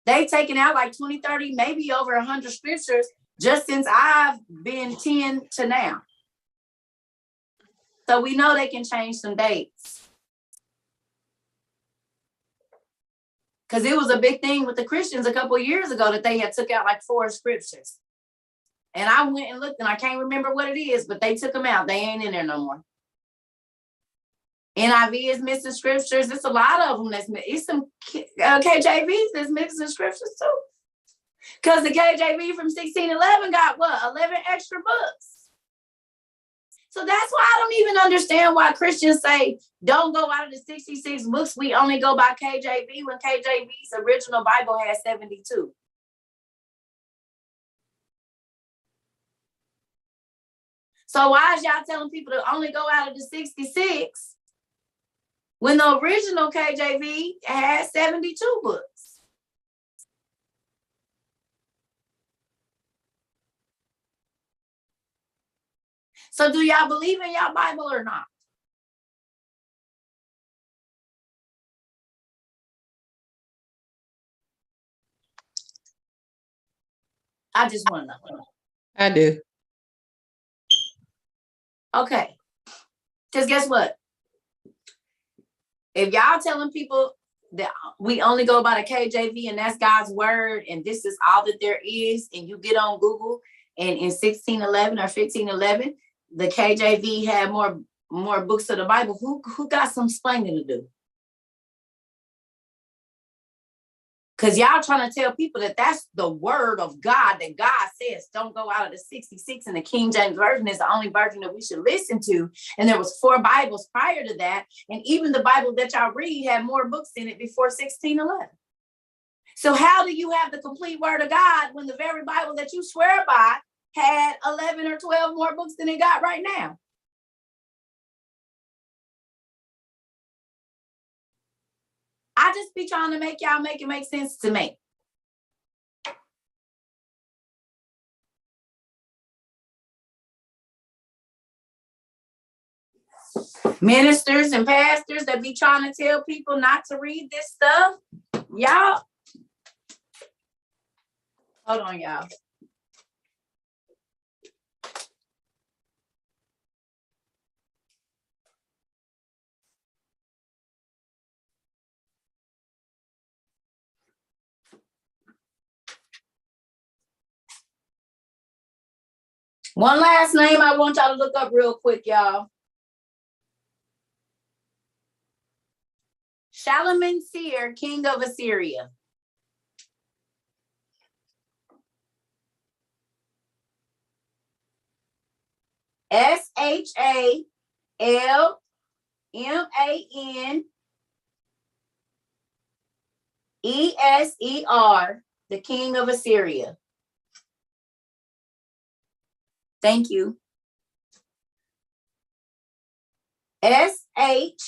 They taken out like 20, 30, maybe over 100 scriptures just since I've been 10 to now. So we know they can change some dates. Because it was a big thing with the Christians a couple of years ago that they had took out like 4 scriptures. And I went and looked, and I can't remember what it is, but they took them out. They ain't in there no more. NIV is missing scriptures. It's a lot of them that's missing. It's some KJVs that's missing scriptures too. Because the KJV from 1611 got what? 11 extra books. So that's why I don't even understand why Christians say, don't go out of the 66 books. We only go by KJV when KJV's original Bible has 72. So why is y'all telling people to only go out of the 66 when the original KJV had 72 books? So do y'all believe in y'all Bible or not? I just want to know. I do. Okay. Because guess what? If y'all telling people that we only go by the KJV and that's God's word and this is all that there is, and you get on Google and in 1611 or 1511, the KJV had more books of the Bible, who got some explaining to do? Because y'all trying to tell people that that's the word of God, that God says don't go out of the 66, and the King James Version is the only version that we should listen to. And there was 4 Bibles prior to that. And even the Bible that y'all read had more books in it before 1611. So how do you have the complete word of God when the very Bible that you swear by had 11 or 12 more books than it got right now? I just be trying to make y'all make it make sense to me. Ministers and pastors that be trying to tell people not to read this stuff, y'all. Hold on, y'all. One last name I want y'all to look up real quick, y'all. Shalmaneser, king of Assyria. Shalmaneser, the king of Assyria. Thank you. Shalmaneser.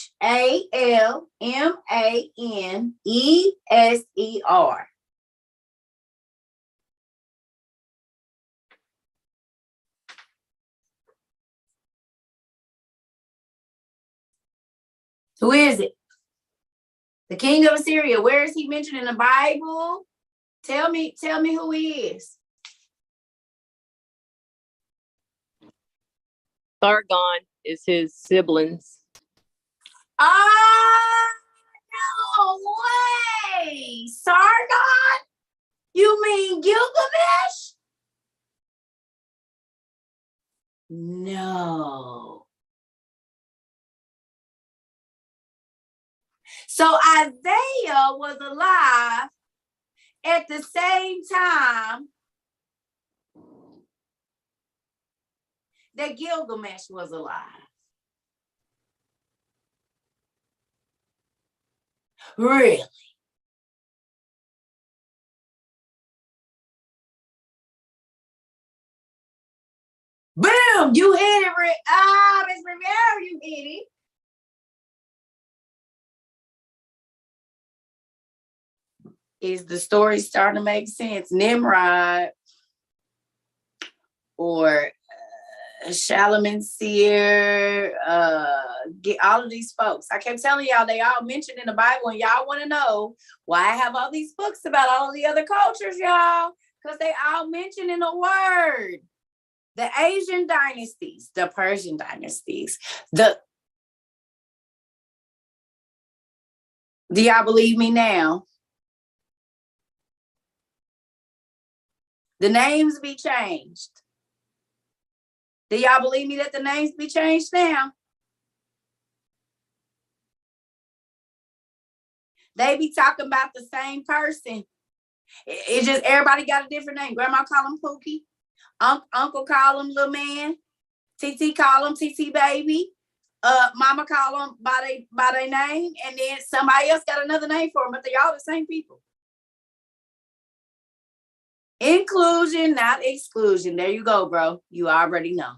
Who is it? The king of Assyria. Where is he mentioned in the Bible? Tell me who he is. Sargon is his siblings. Oh, no way. Sargon? You mean Gilgamesh? No. So Isaiah was alive at the same time that Gilgamesh was alive. Really? Boom! You hit it, Rick. Miss Rivera, you hit it. Is the story starting to make sense? Nimrod or Shalaman Seer, get all of these folks. I kept telling y'all they all mentioned in the Bible, and y'all want to know why I have all these books about all of the other cultures, y'all, because they all mentioned in the word. The Asian dynasties, the Persian dynasties, do y'all believe me now? The names be changed. Do y'all believe me that the names be changed now? They be talking about the same person. It's just everybody got a different name. Grandma call him Pookie. Uncle call him little man. TT call him TT baby. Mama call them by their name, and then somebody else got another name for them, but they all the same people. Inclusion, not exclusion. There you go, bro. You already know.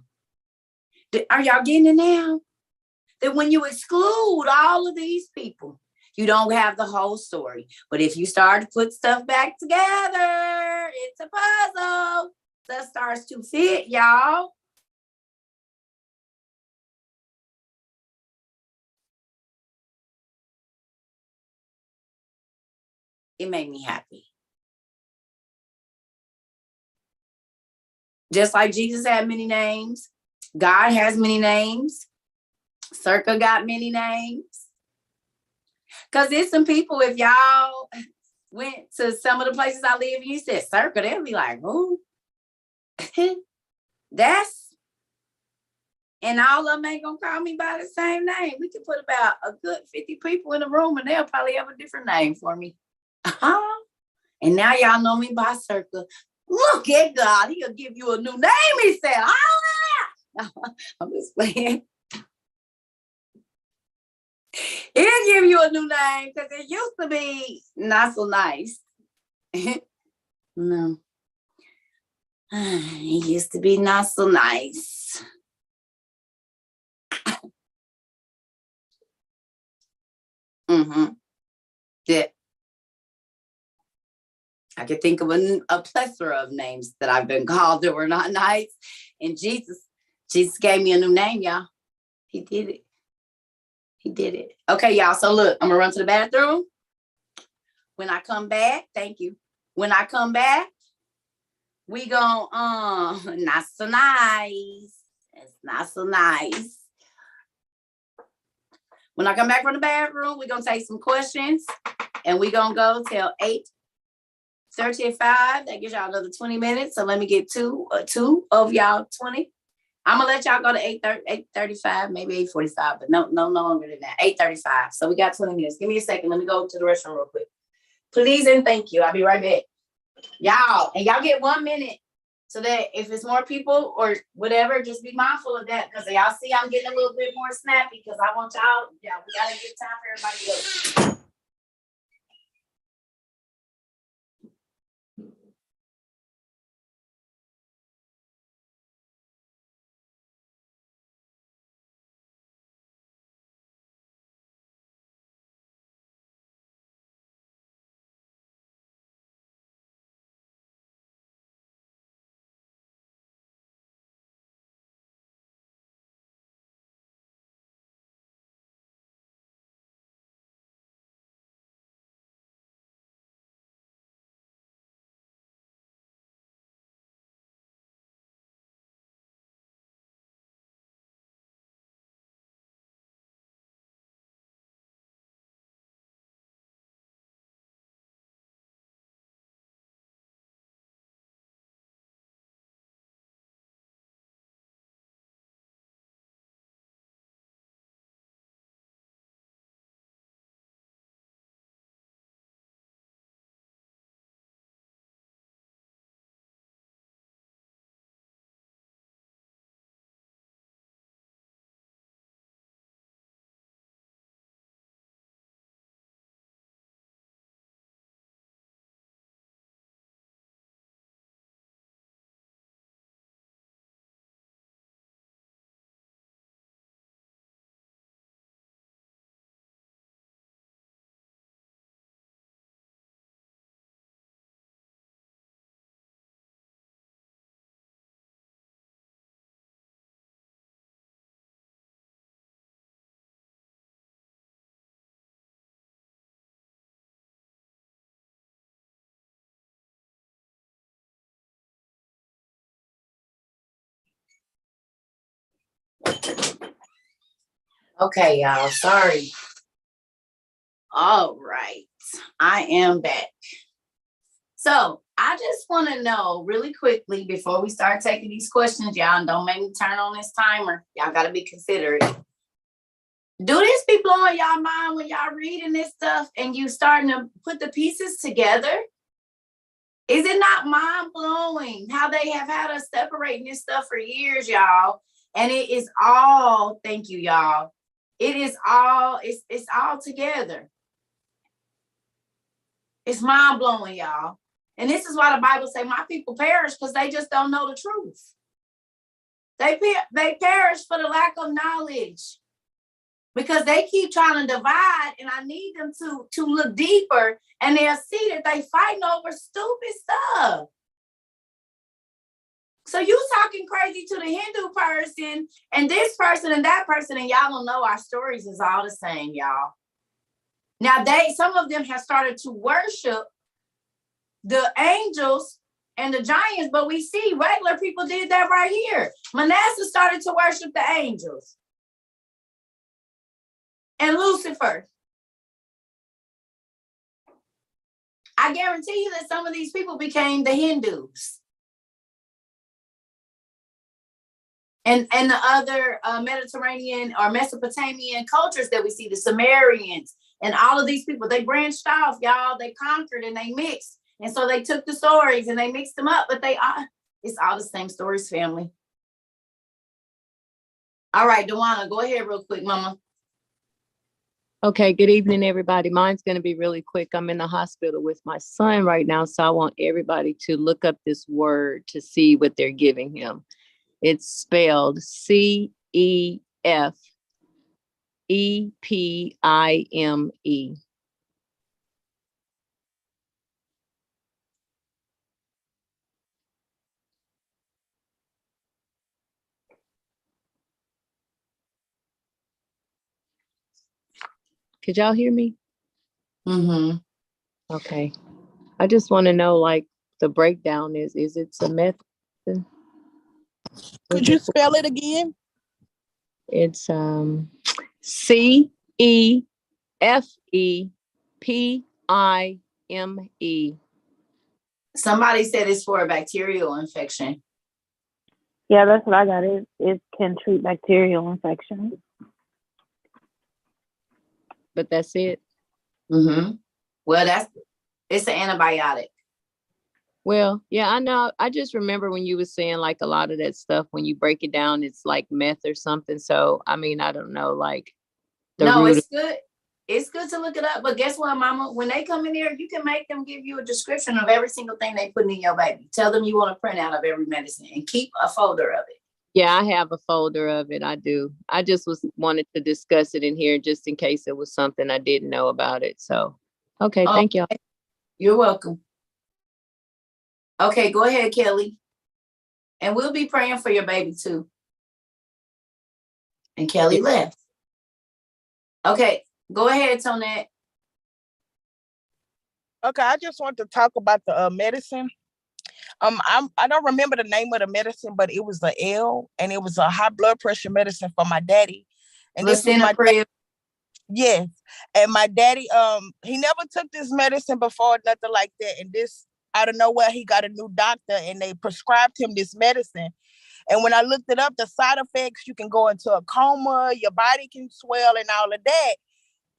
Are y'all getting it now? That when you exclude all of these people, you don't have the whole story. But if you start to put stuff back together, it's a puzzle. Stuff starts to fit, y'all. It made me happy. Just like Jesus had many names, God has many names. Cerca got many names. Because there's some people, if y'all went to some of the places I live and you said Cerca, they'll be like, who? That's, and all of them ain't gonna call me by the same name. We could put about a good 50 people in the room and they'll probably have a different name for me. And now y'all know me by Cerca. Look at God, he'll give you a new name, he said. I'm just playing. He'll give you a new name because it used to be not so nice. No. It used to be not so nice. Yeah. I could think of a plethora of names that I've been called that were not nice. And Jesus gave me a new name, y'all. He did it. He did it. Okay, y'all. So look, I'm gonna run to the bathroom. When I come back, thank you. When I come back, we gon' not so nice. It's not so nice. When I come back from the bathroom, we're gonna take some questions and we're gonna go till 8:35. That gives y'all another 20 minutes. So let me get two of y'all 20. I'm gonna let y'all go to 8:35, maybe 8:45, but no longer than that. 8:35. So we got 20 minutes. Give me a second. Let me go to the restroom real quick. Please and thank you. I'll be right back. Y'all, and y'all get 1 minute so that if it's more people or whatever, just be mindful of that. Because y'all see I'm getting a little bit more snappy because I want y'all, we gotta get time for everybody to go. Okay, y'all. Sorry. All right. I am back. So I just want to know really quickly before we start taking these questions, y'all, and don't make me turn on this timer. Y'all got to be considerate. Do this be blowing y'all mind when y'all reading this stuff and you starting to put the pieces together? Is it not mind blowing how they have had us separating this stuff for years, y'all? And it is all, thank you, y'all. It is all, it's all together. It's mind blowing, y'all. And this is why the Bible say my people perish because they just don't know the truth. They perish for the lack of knowledge because they keep trying to divide, and I need them to look deeper, and they'll see that they fighting over stupid stuff. So you talking crazy to the Hindu person and this person and that person, and y'all don't know our stories is all the same, y'all. Now some of them have started to worship the angels and the giants, but we see regular people did that right here. Manasseh started to worship the angels and Lucifer. I guarantee you that some of these people became the Hindus and the other Mediterranean or Mesopotamian cultures that we see, the Sumerians and all of these people. They branched off, y'all. They conquered and they mixed. And so they took the stories and they mixed them up, but it's all the same stories, family. All right, Dewana, go ahead real quick, mama. Okay, good evening, everybody. Mine's going to be really quick. I'm in the hospital with my son right now, so I want everybody to look up this word to see what they're giving him. It's spelled CEFEPIME. Could y'all hear me? Mm-hmm. Okay. I just want to know, like, the breakdown is it a method? Could you spell it again? It's CEFEPIME. Somebody said it's for a bacterial infection. Yeah, that's what I got. It can treat bacterial infections. But that's it. Mm-hmm. Well, it's an antibiotic. Well, yeah, I know. I just remember when you were saying like a lot of that stuff, when you break it down, it's like meth or something. So, I mean, I don't know, like it's good. It's good to look it up. But guess what, mama? When they come in here, you can make them give you a description of every single thing they put in your baby. Tell them you want a printout of every medicine and keep a folder of it. Yeah, I have a folder of it. I do. I just wanted to discuss it in here just in case it was something I didn't know about it. So, okay. Thank y'all. You're welcome. Okay, go ahead, Kelly. And we'll be praying for your baby too. And Kelly left. Okay, go ahead, Tonette. Okay, I just want to talk about the medicine. I don't remember the name of the medicine, but it was the L, and it was a high blood pressure medicine for my daddy. And this was my daddy. Yes, and my daddy, he never took this medicine before, nothing like that. And this, out of nowhere, he got a new doctor, and they prescribed him this medicine. And when I looked it up, the side effects, you can go into a coma, your body can swell, and all of that.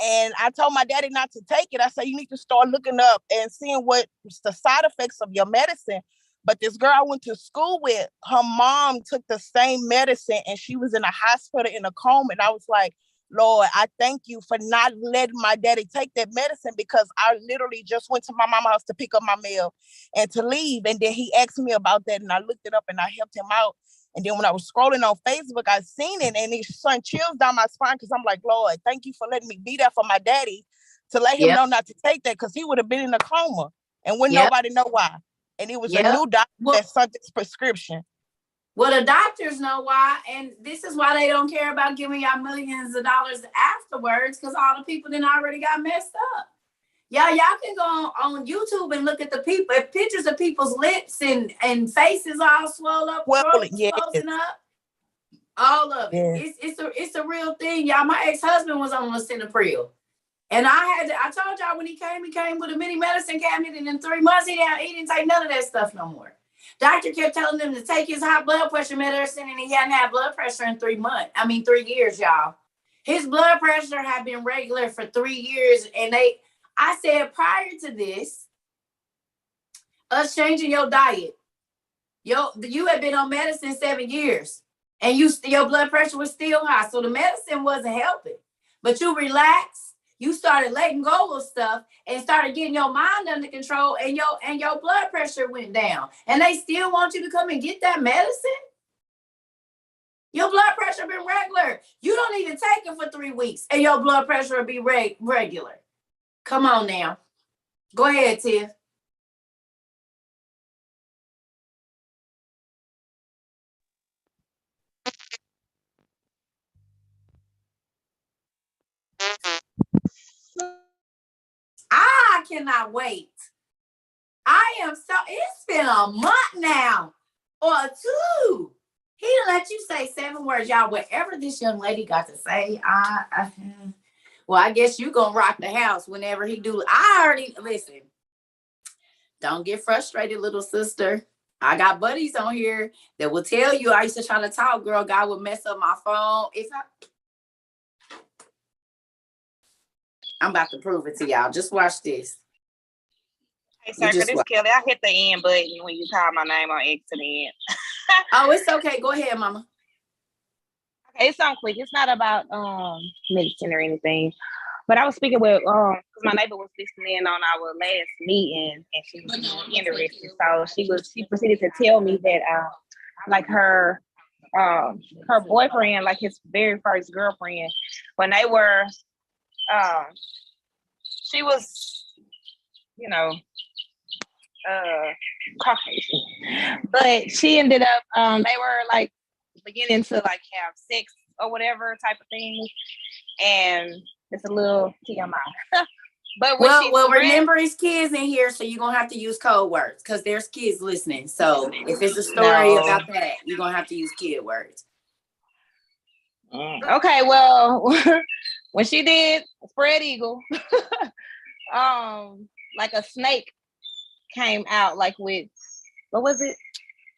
And I told my daddy not to take it. I said, you need to start looking up and seeing what's the side effects of your medicine. But this girl I went to school with, her mom took the same medicine and she was in a hospital in a coma. And I was like, Lord, I thank you for not letting my daddy take that medicine, because I literally just went to my mama's house to pick up my mail and to leave. And then he asked me about that and I looked it up and I helped him out. And then when I was scrolling on Facebook, I seen it and it sent chills down my spine, because I'm like, Lord, thank you for letting me be there for my daddy, to let him know not to take that, because he would have been in a coma and wouldn't nobody know why. And it was a new doctor that sent this prescription. Well, the doctors know why, and this is why they don't care about giving y'all millions of dollars afterwards, because all the people then already got messed up. Y'all can go on YouTube and look at the pictures of people's lips and faces all swollen up, closing up. All of it. It's a real thing, y'all. My ex-husband was on lisinopril. And I told y'all when he came with a mini medicine cabinet, and in 3 months he didn't take none of that stuff no more. Doctor kept telling him to take his high blood pressure medicine, and he hadn't had blood pressure in 3 years, y'all. His blood pressure had been regular for 3 years, and I said prior to this, us changing your diet, you had been on medicine 7 years, and your blood pressure was still high, so the medicine wasn't helping. But you relaxed. You started letting go of stuff and started getting your mind under control, and your blood pressure went down. And they still want you to come and get that medicine? Your blood pressure been regular. You don't even take it for 3 weeks, and your blood pressure will be regular. Come on now. Go ahead, Tiff. I cannot wait. It's been a month now or 2. He didn't let you say 7 words, y'all. Whatever this young lady got to say, I guess you gonna rock the house whenever he do. Listen. Don't get frustrated, little sister. I got buddies on here that will tell you I used to try to talk, girl. God would mess up my phone. I'm about to prove it to y'all. Just watch this. Hey, Cerca, this is Kelly. I hit the end button when you called my name on accident. Oh, it's okay. Go ahead, mama. Okay, it's something quick. It's not about medicine or anything. But I was speaking with because my neighbor was listening on our last meeting, and she was interested. So she proceeded to tell me that like her boyfriend, like his very first girlfriend, when they were she was, Caucasian, but she ended up they were like beginning to like have sex or whatever type of thing, and it's a little TMI. But remember it's kids in here, so you're gonna have to use code words because there's kids listening. So if it's a story about that, you're gonna have to use kid words. Okay, well, when she did spread eagle, like a snake came out, like with, what was it?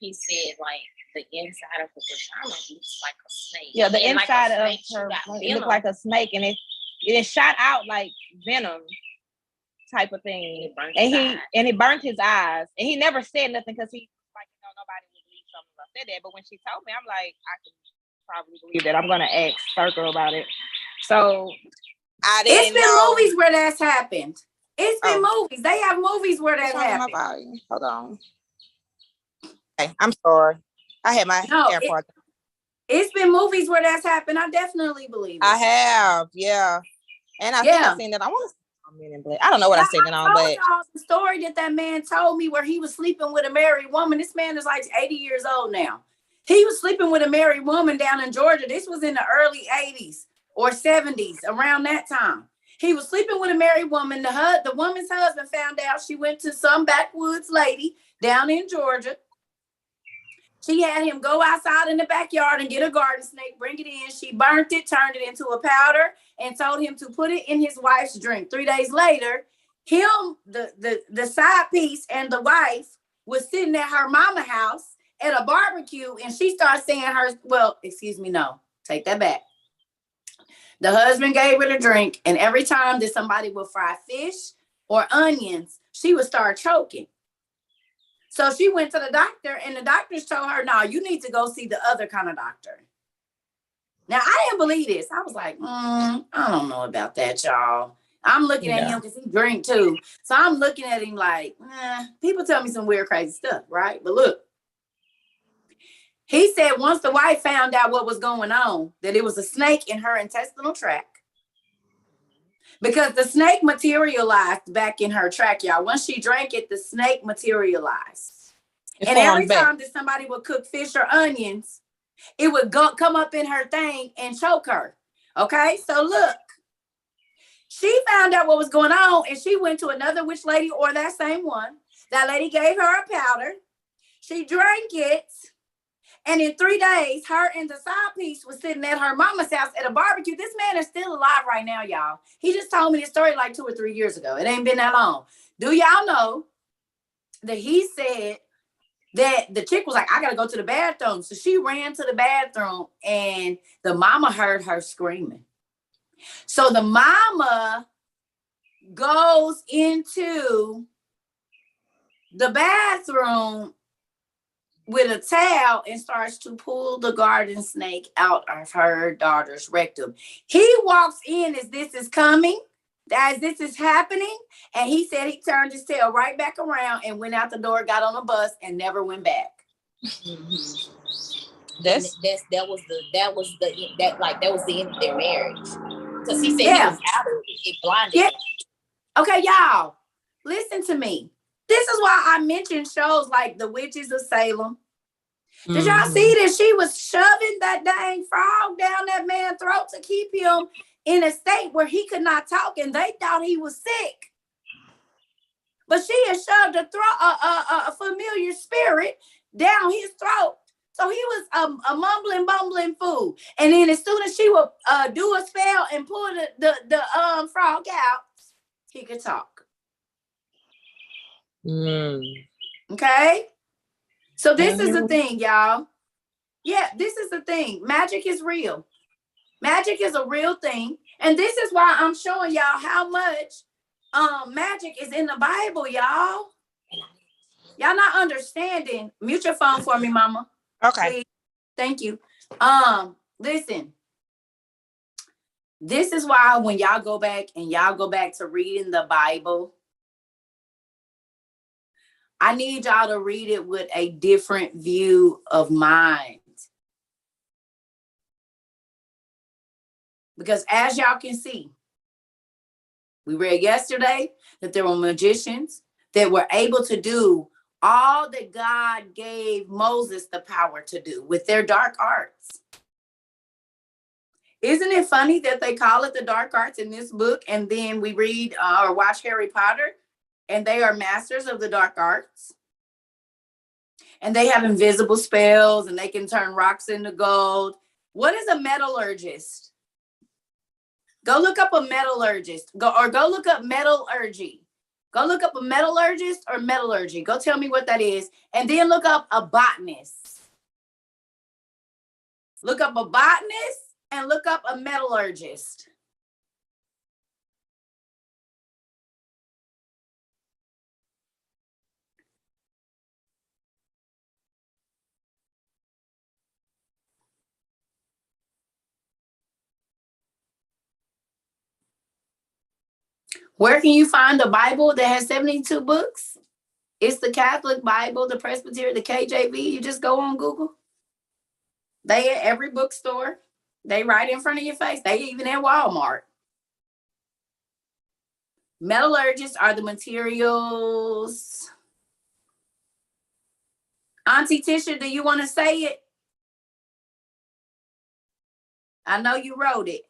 He said like the inside of the vagina looks like a snake. Yeah, the and inside like of her looked like a snake, and it shot out like venom type of thing. And it burnt his eyes. And he never said nothing because he like, nobody would believe something about that. But when she told me, I'm like, I can probably believe that. I'm gonna ask Cerca about it. So It's been movies where that's happened. It's been movies. They have movies where that happened. Hold on. Okay, I'm sorry. I had my AirPods. It's been movies where that's happened. I definitely believe it. I have, yeah. And I think I've seen that. I don't know what I said it on, but the story that man told me where he was sleeping with a married woman. This man is like 80 years old now. He was sleeping with a married woman down in Georgia. This was in the early 80s or 70s, around that time. He was sleeping with a married woman. The woman's husband found out. She went to some backwoods lady down in Georgia. She had him go outside in the backyard and get a garden snake, bring it in. She burnt it, turned it into a powder, and told him to put it in his wife's drink. 3 days later, the side piece and the wife was sitting at her mama house at a barbecue, and she started saying take that back. The husband gave her the drink, and every time that somebody would fry fish or onions, she would start choking. So she went to the doctor, and the doctors told her, no, you need to go see the other kind of doctor. Now, I didn't believe this. I was like, I don't know about that, y'all. I'm looking at him because he drink too. So I'm looking at him like, people tell me some weird, crazy stuff, right? But look, he said once the wife found out what was going on, that it was a snake in her intestinal tract. Because the snake materialized back in her tract, y'all. Once she drank it, the snake materialized. And every time that somebody would cook fish or onions, it would come up in her thing and choke her. Okay, so look. She found out what was going on, and she went to another witch lady or that same one. That lady gave her a powder. She drank it, And in 3 days, her and the side piece was sitting at her mama's house at a barbecue. This man is still alive right now, y'all. He just told me the story like 2 or 3 years ago. It ain't been that long. Do y'all know that he said that the chick was like, I gotta go to the bathroom. So she ran to the bathroom and the mama heard her screaming. So the mama goes into the bathroom with a towel and starts to pull the garden snake out of her daughter's rectum. He walks in as this is coming, as this is happening, and he said he turned his tail right back around and went out the door, got on a bus, and never went back. Mm-hmm. That was the end of their marriage. Because he said he was out of it. It blinded him. Okay, y'all, listen to me. This is why I mentioned shows like The Witches of Salem. Did y'all see that she was shoving that dang frog down that man's throat to keep him in a state where he could not talk, and they thought he was sick? But she had shoved a familiar spirit down his throat. So he was a mumbling, bumbling fool. And then as soon as she would do a spell and pull the frog out, he could talk. Okay? So this is the thing, y'all. Yeah, this is the thing. Magic is real. Magic is a real thing. And this is why I'm showing y'all how much magic is in the Bible, y'all. Y'all not understanding. Mute your phone for me, mama. Okay. Please. Thank you. Listen. This is why when y'all go back to reading the Bible, I need y'all to read it with a different view of mind. Because as y'all can see, we read yesterday that there were magicians that were able to do all that God gave Moses the power to do with their dark arts. Isn't it funny that they call it the dark arts in this book, and then we read or watch Harry Potter, and they are masters of the dark arts? And they have invisible spells, and they can turn rocks into gold. What is a metallurgist? Go look up a metallurgist. Go look up metallurgy. Go look up a metallurgist or metallurgy. Go tell me what that is. And then look up a botanist. Look up a botanist and look up a metallurgist. Where can you find a Bible that has 72 books? It's the Catholic Bible, the Presbyterian, the KJV. You just go on Google. They at every bookstore. They right in front of your face. They even at Walmart. Metallurgists are the materials. Auntie Tisha, do you want to say it? I know you wrote it.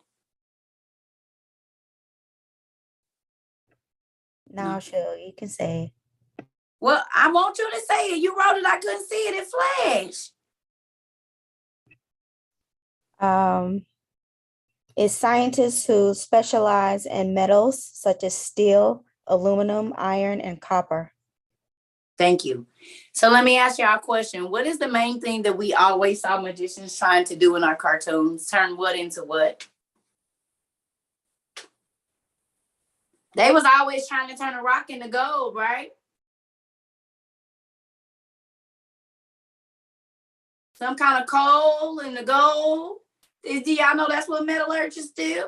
No, sure, you can say it. Well, I want you to say it. You wrote it. I couldn't see it. It flashed. It's scientists who specialize in metals such as steel, aluminum, iron, and copper. Thank you. So let me ask y'all a question. What is the main thing that we always saw magicians trying to do in our cartoons? Turn what into what? They was always trying to turn a rock into gold, right? Some kind of coal into gold. Do y'all know that's what metallurgists do?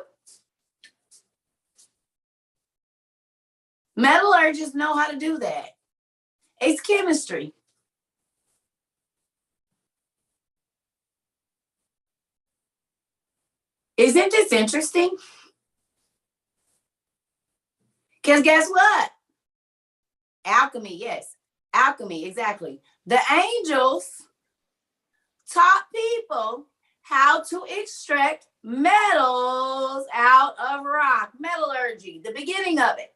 Metallurgists know how to do that. It's chemistry. Isn't this interesting? Because guess what? Alchemy, yes. Alchemy, exactly. The angels taught people how to extract metals out of rock. Metallurgy, the beginning of it.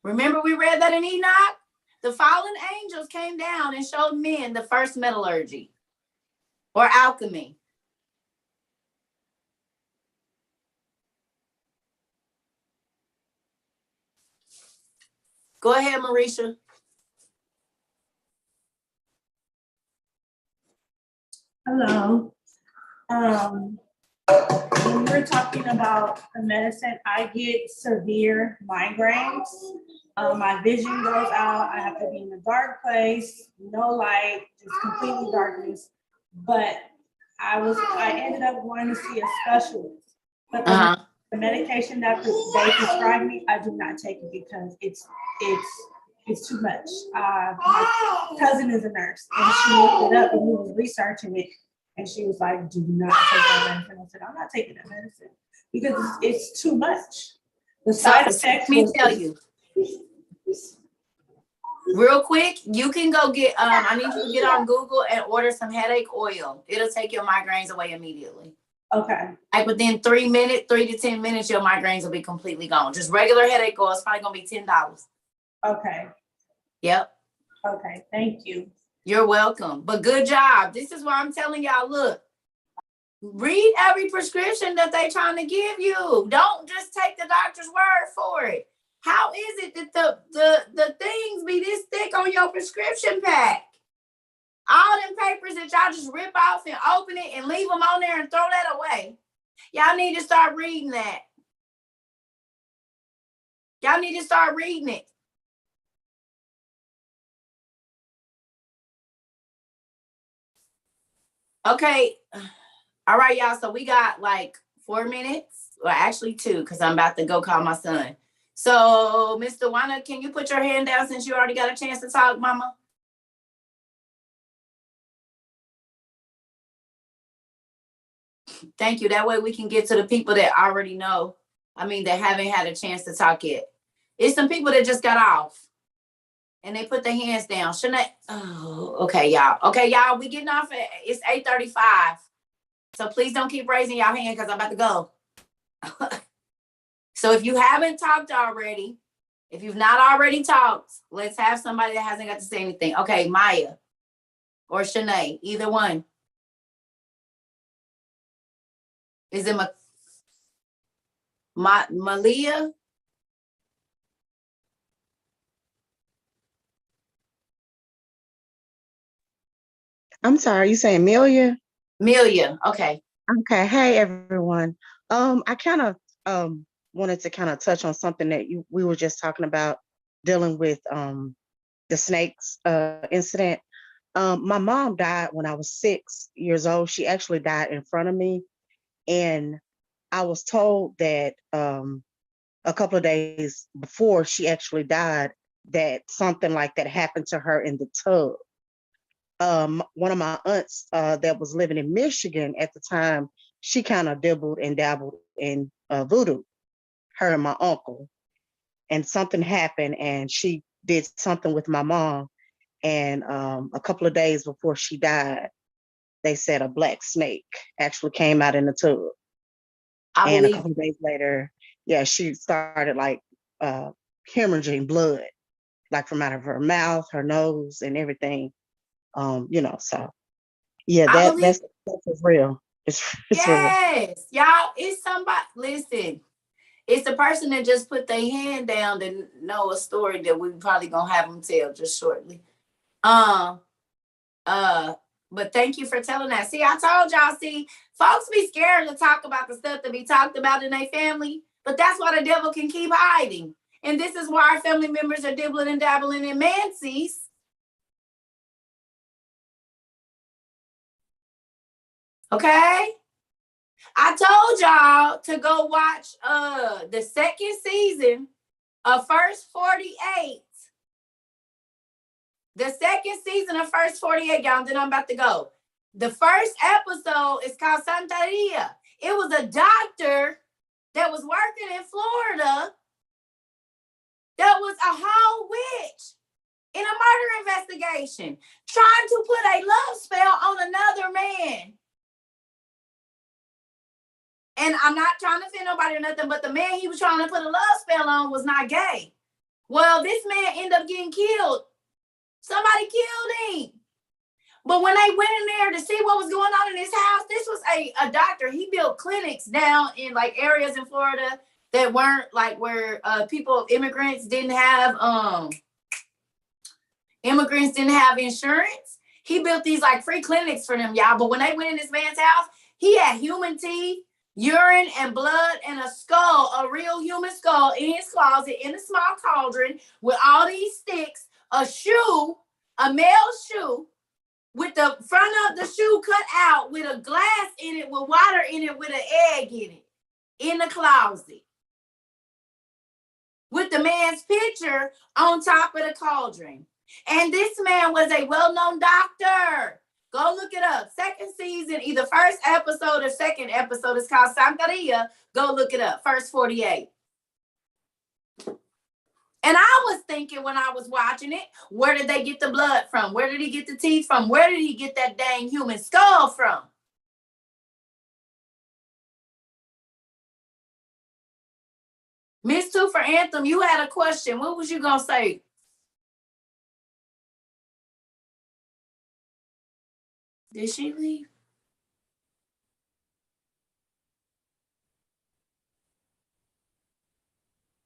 Remember we read that in Enoch? The fallen angels came down and showed men the first metallurgy or alchemy. Go ahead, Marisha. Hello. When you were talking about the medicine, I get severe migraines. My vision goes out. I have to be in a dark place, no light, just completely darkness. But I ended up going to see a specialist. But the medication that they prescribed me, I do not take it because it's too much. My cousin is a nurse, and she looked it up and we was researching it, and she was like, "Do not take that medicine." I said, "I'm not taking that medicine because it's too much." The side effects. Let me tell you, real quick. You can go get. I need you to get on Google and order some headache oil. It'll take your migraines away immediately. Okay. Like within 3 to 10 minutes, your migraines will be completely gone. Just regular headache oil is probably gonna be $10. Okay. Yep. Okay. Thank you. You're welcome. But good job. This is why I'm telling y'all, look, read every prescription that they're trying to give you. Don't just take the doctor's word for it. How is it that the things be this thick on your prescription pack? All them papers that y'all just rip off and open it and leave them on there and throw that away. Y'all need to start reading that. Y'all need to start reading it. Okay. All right, y'all. So we got like 4 minutes, or actually 2, because I'm about to go call my son. So, Mr. Wana, can you put your hand down since you already got a chance to talk, Mama? Thank you. That way we can get to the people that already know. That haven't had a chance to talk yet. It's some people that just got off and they put their hands down. Shouldn't I? Oh, okay, y'all. Okay, y'all, we getting off at, it's 8:35. So please don't keep raising y'all hand because I'm about to go. So if you haven't talked already, if you've not already talked, let's have somebody that hasn't got to say anything. Okay, Maya or Shanae, either one. Is it Malia? I'm sorry, you saying Amelia? Amelia, okay. Okay, hey everyone. I kind of wanted to kind of touch on something that we were just talking about, dealing with the snakes incident. My mom died when I was 6 years old. She actually died in front of me, and I was told that a couple of days before she actually died, that something like that happened to her in the tub. One of my aunts that was living in Michigan at the time, she kind of dibbled and dabbled in voodoo, her and my uncle. And something happened and she did something with my mom. And a couple of days before she died, they said a black snake actually came out in the tub. And a couple of days later, yeah, she started like hemorrhaging blood, like from out of her mouth, her nose, and everything. So yeah, that's real. It's yes, real. y'all, it's somebody, listen, it's the person that just put their hand down that know a story that we probably gonna have them tell just shortly. But thank you for telling that. See, I told y'all, folks be scared to talk about the stuff that be talked about in their family, but that's why the devil can keep hiding. And this is why our family members are dibbling and dabbling in mancies. Okay? I told y'all to go watch the second season of First 48. The second season of First 48, y'all, then I'm about to go. The first episode is called Santeria. It was a doctor that was working in Florida that was a whole witch in a murder investigation, trying to put a love spell on another man. And I'm not trying to offend nobody or nothing, but the man he was trying to put a love spell on was not gay. Well, this man ended up getting killed Somebody killed him. But when they went in there to see what was going on in his house, this was a doctor. He built clinics down in like areas in Florida that weren't like where immigrants didn't have insurance. He built these like free clinics for them, y'all. But when they went in this man's house, he had human teeth, urine, and blood, and a skull, a real human skull in his closet in a small cauldron with all these sticks, a shoe, a male shoe, with the front of the shoe cut out with a glass in it, with water in it, with an egg in it, in the closet. With the man's picture on top of the cauldron. And this man was a well-known doctor. Go look it up. Second season, either first episode or second episode. It's called Santeria. Go look it up. First 48. And I was thinking when I was watching it, where did they get the blood from? Where did he get the teeth from? Where did he get that dang human skull from? Miss Two for Anthem, you had a question. What was you going to say? Did she leave?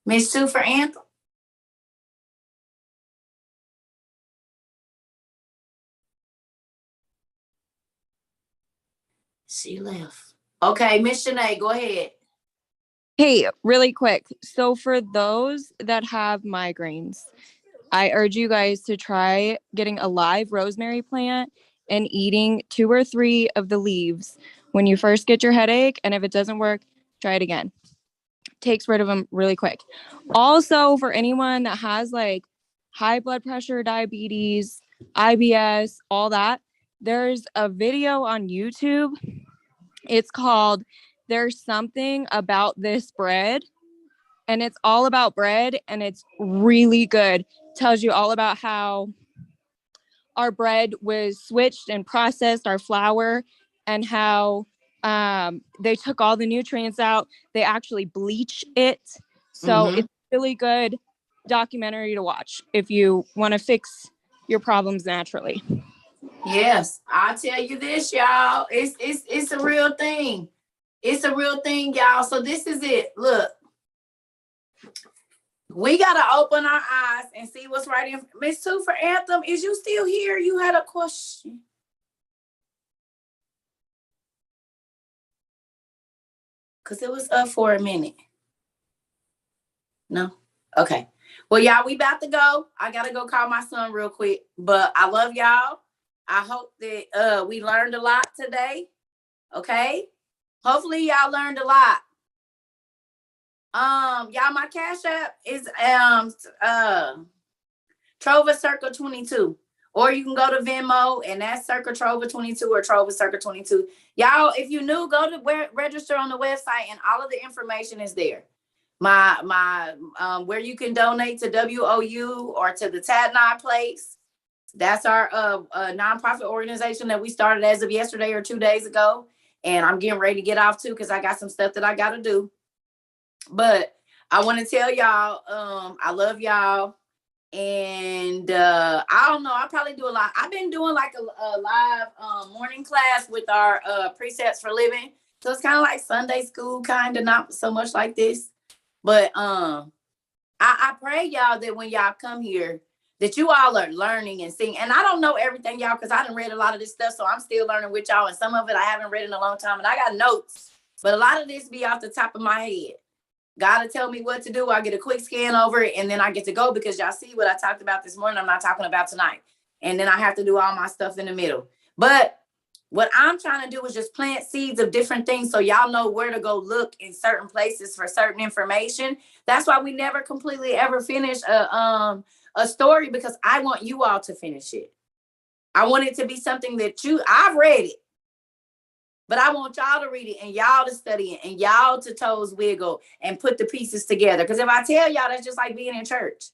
Miss Two for Anthem? She left. Okay, Miss Shanae, go ahead. Hey, really quick. So for those that have migraines, I urge you guys to try getting a live rosemary plant and eating 2 or 3 of the leaves when you first get your headache. And if it doesn't work, try it again. Takes rid of them really quick. Also, for anyone that has like high blood pressure, diabetes, IBS, all that, there's a video on YouTube. It's called There's Something About This Bread. And it's all about bread, and it's really good. Tells you all about how our bread was switched and processed, our flour, and how they took all the nutrients out. They actually bleach it. So it's a really good documentary to watch if you want to fix your problems naturally. Yes, I'll tell you this, y'all. It's a real thing. It's a real thing, y'all. So this is it. Look. We got to open our eyes and see what's right in. Miss Two for Anthem, is you still here? You had a question. Because it was up for a minute. No? Okay. Well, y'all, we about to go. I got to go call my son real quick. But I love y'all. I hope that we learned a lot today. Okay? Hopefully y'all learned a lot. Y'all, my Cash App is Trova Cerca 22, or you can go to Venmo and that's Cerca Trova 22 or Trova Cerca 22. Y'all, if you new, go to register on the website and all of the information is there. My where you can donate to WOU or to the Tadnod Place. That's our nonprofit organization that we started as of yesterday or 2 days ago, and I'm getting ready to get off too because I got some stuff that I got to do. But I want to tell y'all, I love y'all. And I don't know, I'll probably do a lot. I've been doing like a live morning class with our precepts for living. So it's kind of like Sunday school, kind of, not so much like this. But I pray, y'all, that when y'all come here, that you all are learning and seeing. And I don't know everything, y'all, because I done read a lot of this stuff. So I'm still learning with y'all. And some of it I haven't read in a long time. And I got notes. But a lot of this be off the top of my head. God will tell me what to do. I get a quick scan over it and then I get to go because y'all see what I talked about this morning. I'm not talking about tonight. And then I have to do all my stuff in the middle. But what I'm trying to do is just plant seeds of different things so y'all know where to go look in certain places for certain information. That's why we never completely ever finish a story, because I want you all to finish it. I want it to be something that I've read it. But I want y'all to read it and y'all to study it and y'all to toes wiggle and put the pieces together. Because if I tell y'all, that's just like being in church.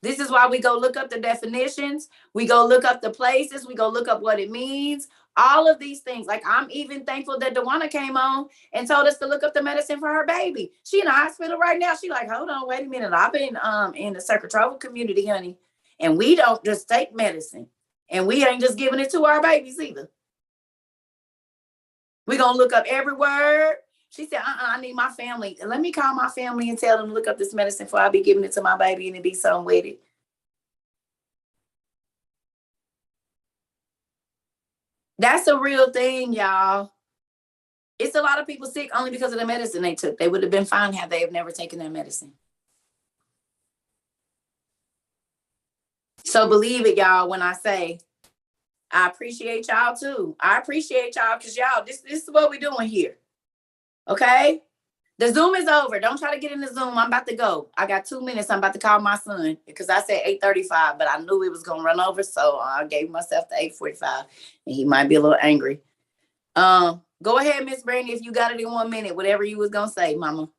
This is why we go look up the definitions. We go look up the places. We go look up what it means. All of these things. Like, I'm even thankful that Dewana came on and told us to look up the medicine for her baby. She in the hospital right now. She like, hold on, wait a minute. I've been in the Cerca Trova community, honey. And we don't just take medicine. And we ain't just giving it to our babies either. We're going to look up every word. She said, I need my family. Let me call my family and tell them to look up this medicine before I be giving it to my baby and it be something with it. That's a real thing, y'all. It's a lot of people sick only because of the medicine they took. They would have been fine had they have never taken that medicine. So believe it, y'all, when I say, I appreciate y'all too. I appreciate y'all because y'all, this is what we're doing here. Okay? The Zoom is over. Don't try to get in the Zoom. I'm about to go. I got 2 minutes. I'm about to call my son because I said 8:35, but I knew it was going to run over. So I gave myself to 8:45 and he might be a little angry. Go ahead, Miss Brandy, if you got it in 1 minute, whatever you was going to say, Mama.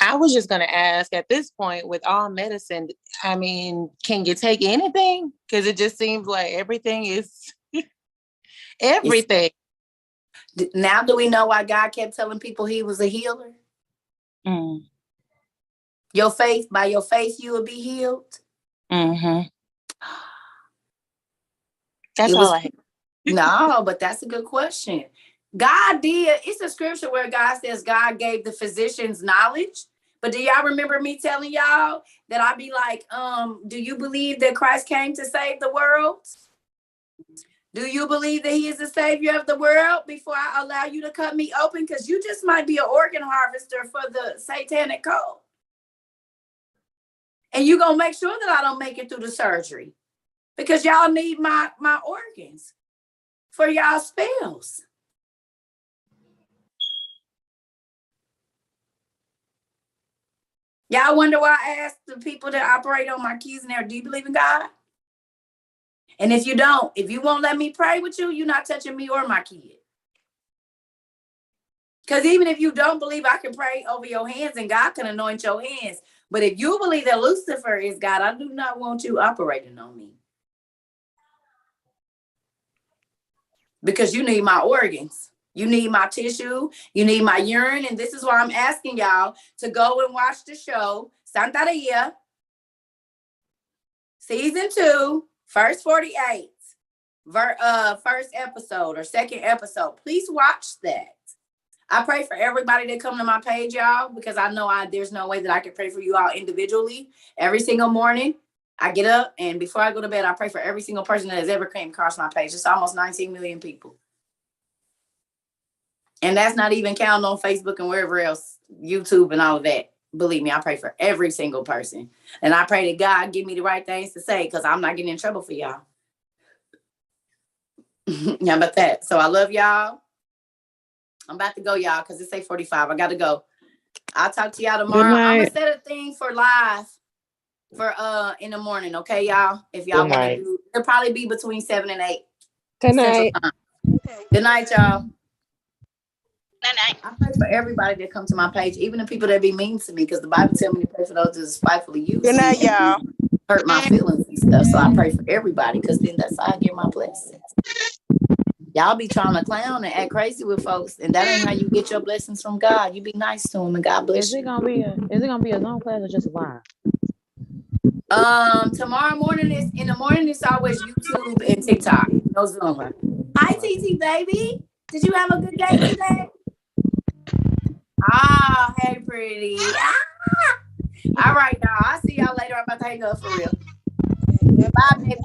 I was just going to ask at this point with all medicine, I mean, can you take anything? Because it just seems like everything is everything. Now do we know why God kept telling people he was a healer? Your faith, by your faith, you will be healed. That's all I have. No, but that's a good question. God did. It's a scripture where God says God gave the physicians knowledge. But do y'all remember me telling y'all that I'd be like, do you believe that Christ came to save the world? Do you believe that he is the savior of the world before I allow you to cut me open? Because you just might be an organ harvester for the satanic cult. And you're going to make sure that I don't make it through the surgery. Because y'all need my organs for y'all spells. Y'all wonder why I asked the people that operate on my keys in there, do you believe in God? And if you don't, if you won't let me pray with you, you're not touching me or my kid. Because even if you don't believe I can pray over your hands and God can anoint your hands, but if you believe that Lucifer is God, I do not want you operating on me. Because you need my organs. You need my tissue. You need my urine. And this is why I'm asking y'all to go and watch the show, Santeria, season 2, first 48, first episode or second episode. Please watch that. I pray for everybody that come to my page, y'all, because I know there's no way that I can pray for you all individually. Every single morning, I get up and before I go to bed, I pray for every single person that has ever came across my page. It's almost 19 million people. And that's not even counting on Facebook and wherever else, YouTube and all of that. Believe me, I pray for every single person. And I pray that God give me the right things to say because I'm not getting in trouble for y'all. How about that? So I love y'all. I'm about to go, y'all, because it's 8:45. I got to go. I'll talk to y'all tomorrow. I'm going to set a thing for live for in the morning, okay, y'all? If y'all want to do, it'll probably be between 7 and 8. Good night. Good night, y'all. I pray for everybody that come to my page, even the people that be mean to me, because the Bible tells me to pray for those that spitefully use Good night, me y'all. and hurt my feelings and stuff. So I pray for everybody, because then that's how I get my blessings. Y'all be trying to clown and act crazy with folks, and that ain't how you get your blessings from God. You be nice to them, and God bless you. Is it gonna be a Zoom class or just live? Tomorrow morning it's always YouTube and TikTok. No Zoom. Okay. Hi, TT baby. Did you have a good day today? Ah, hey, pretty. All right, y'all. I'll see y'all later. I'm about to hang up for real. Bye, baby.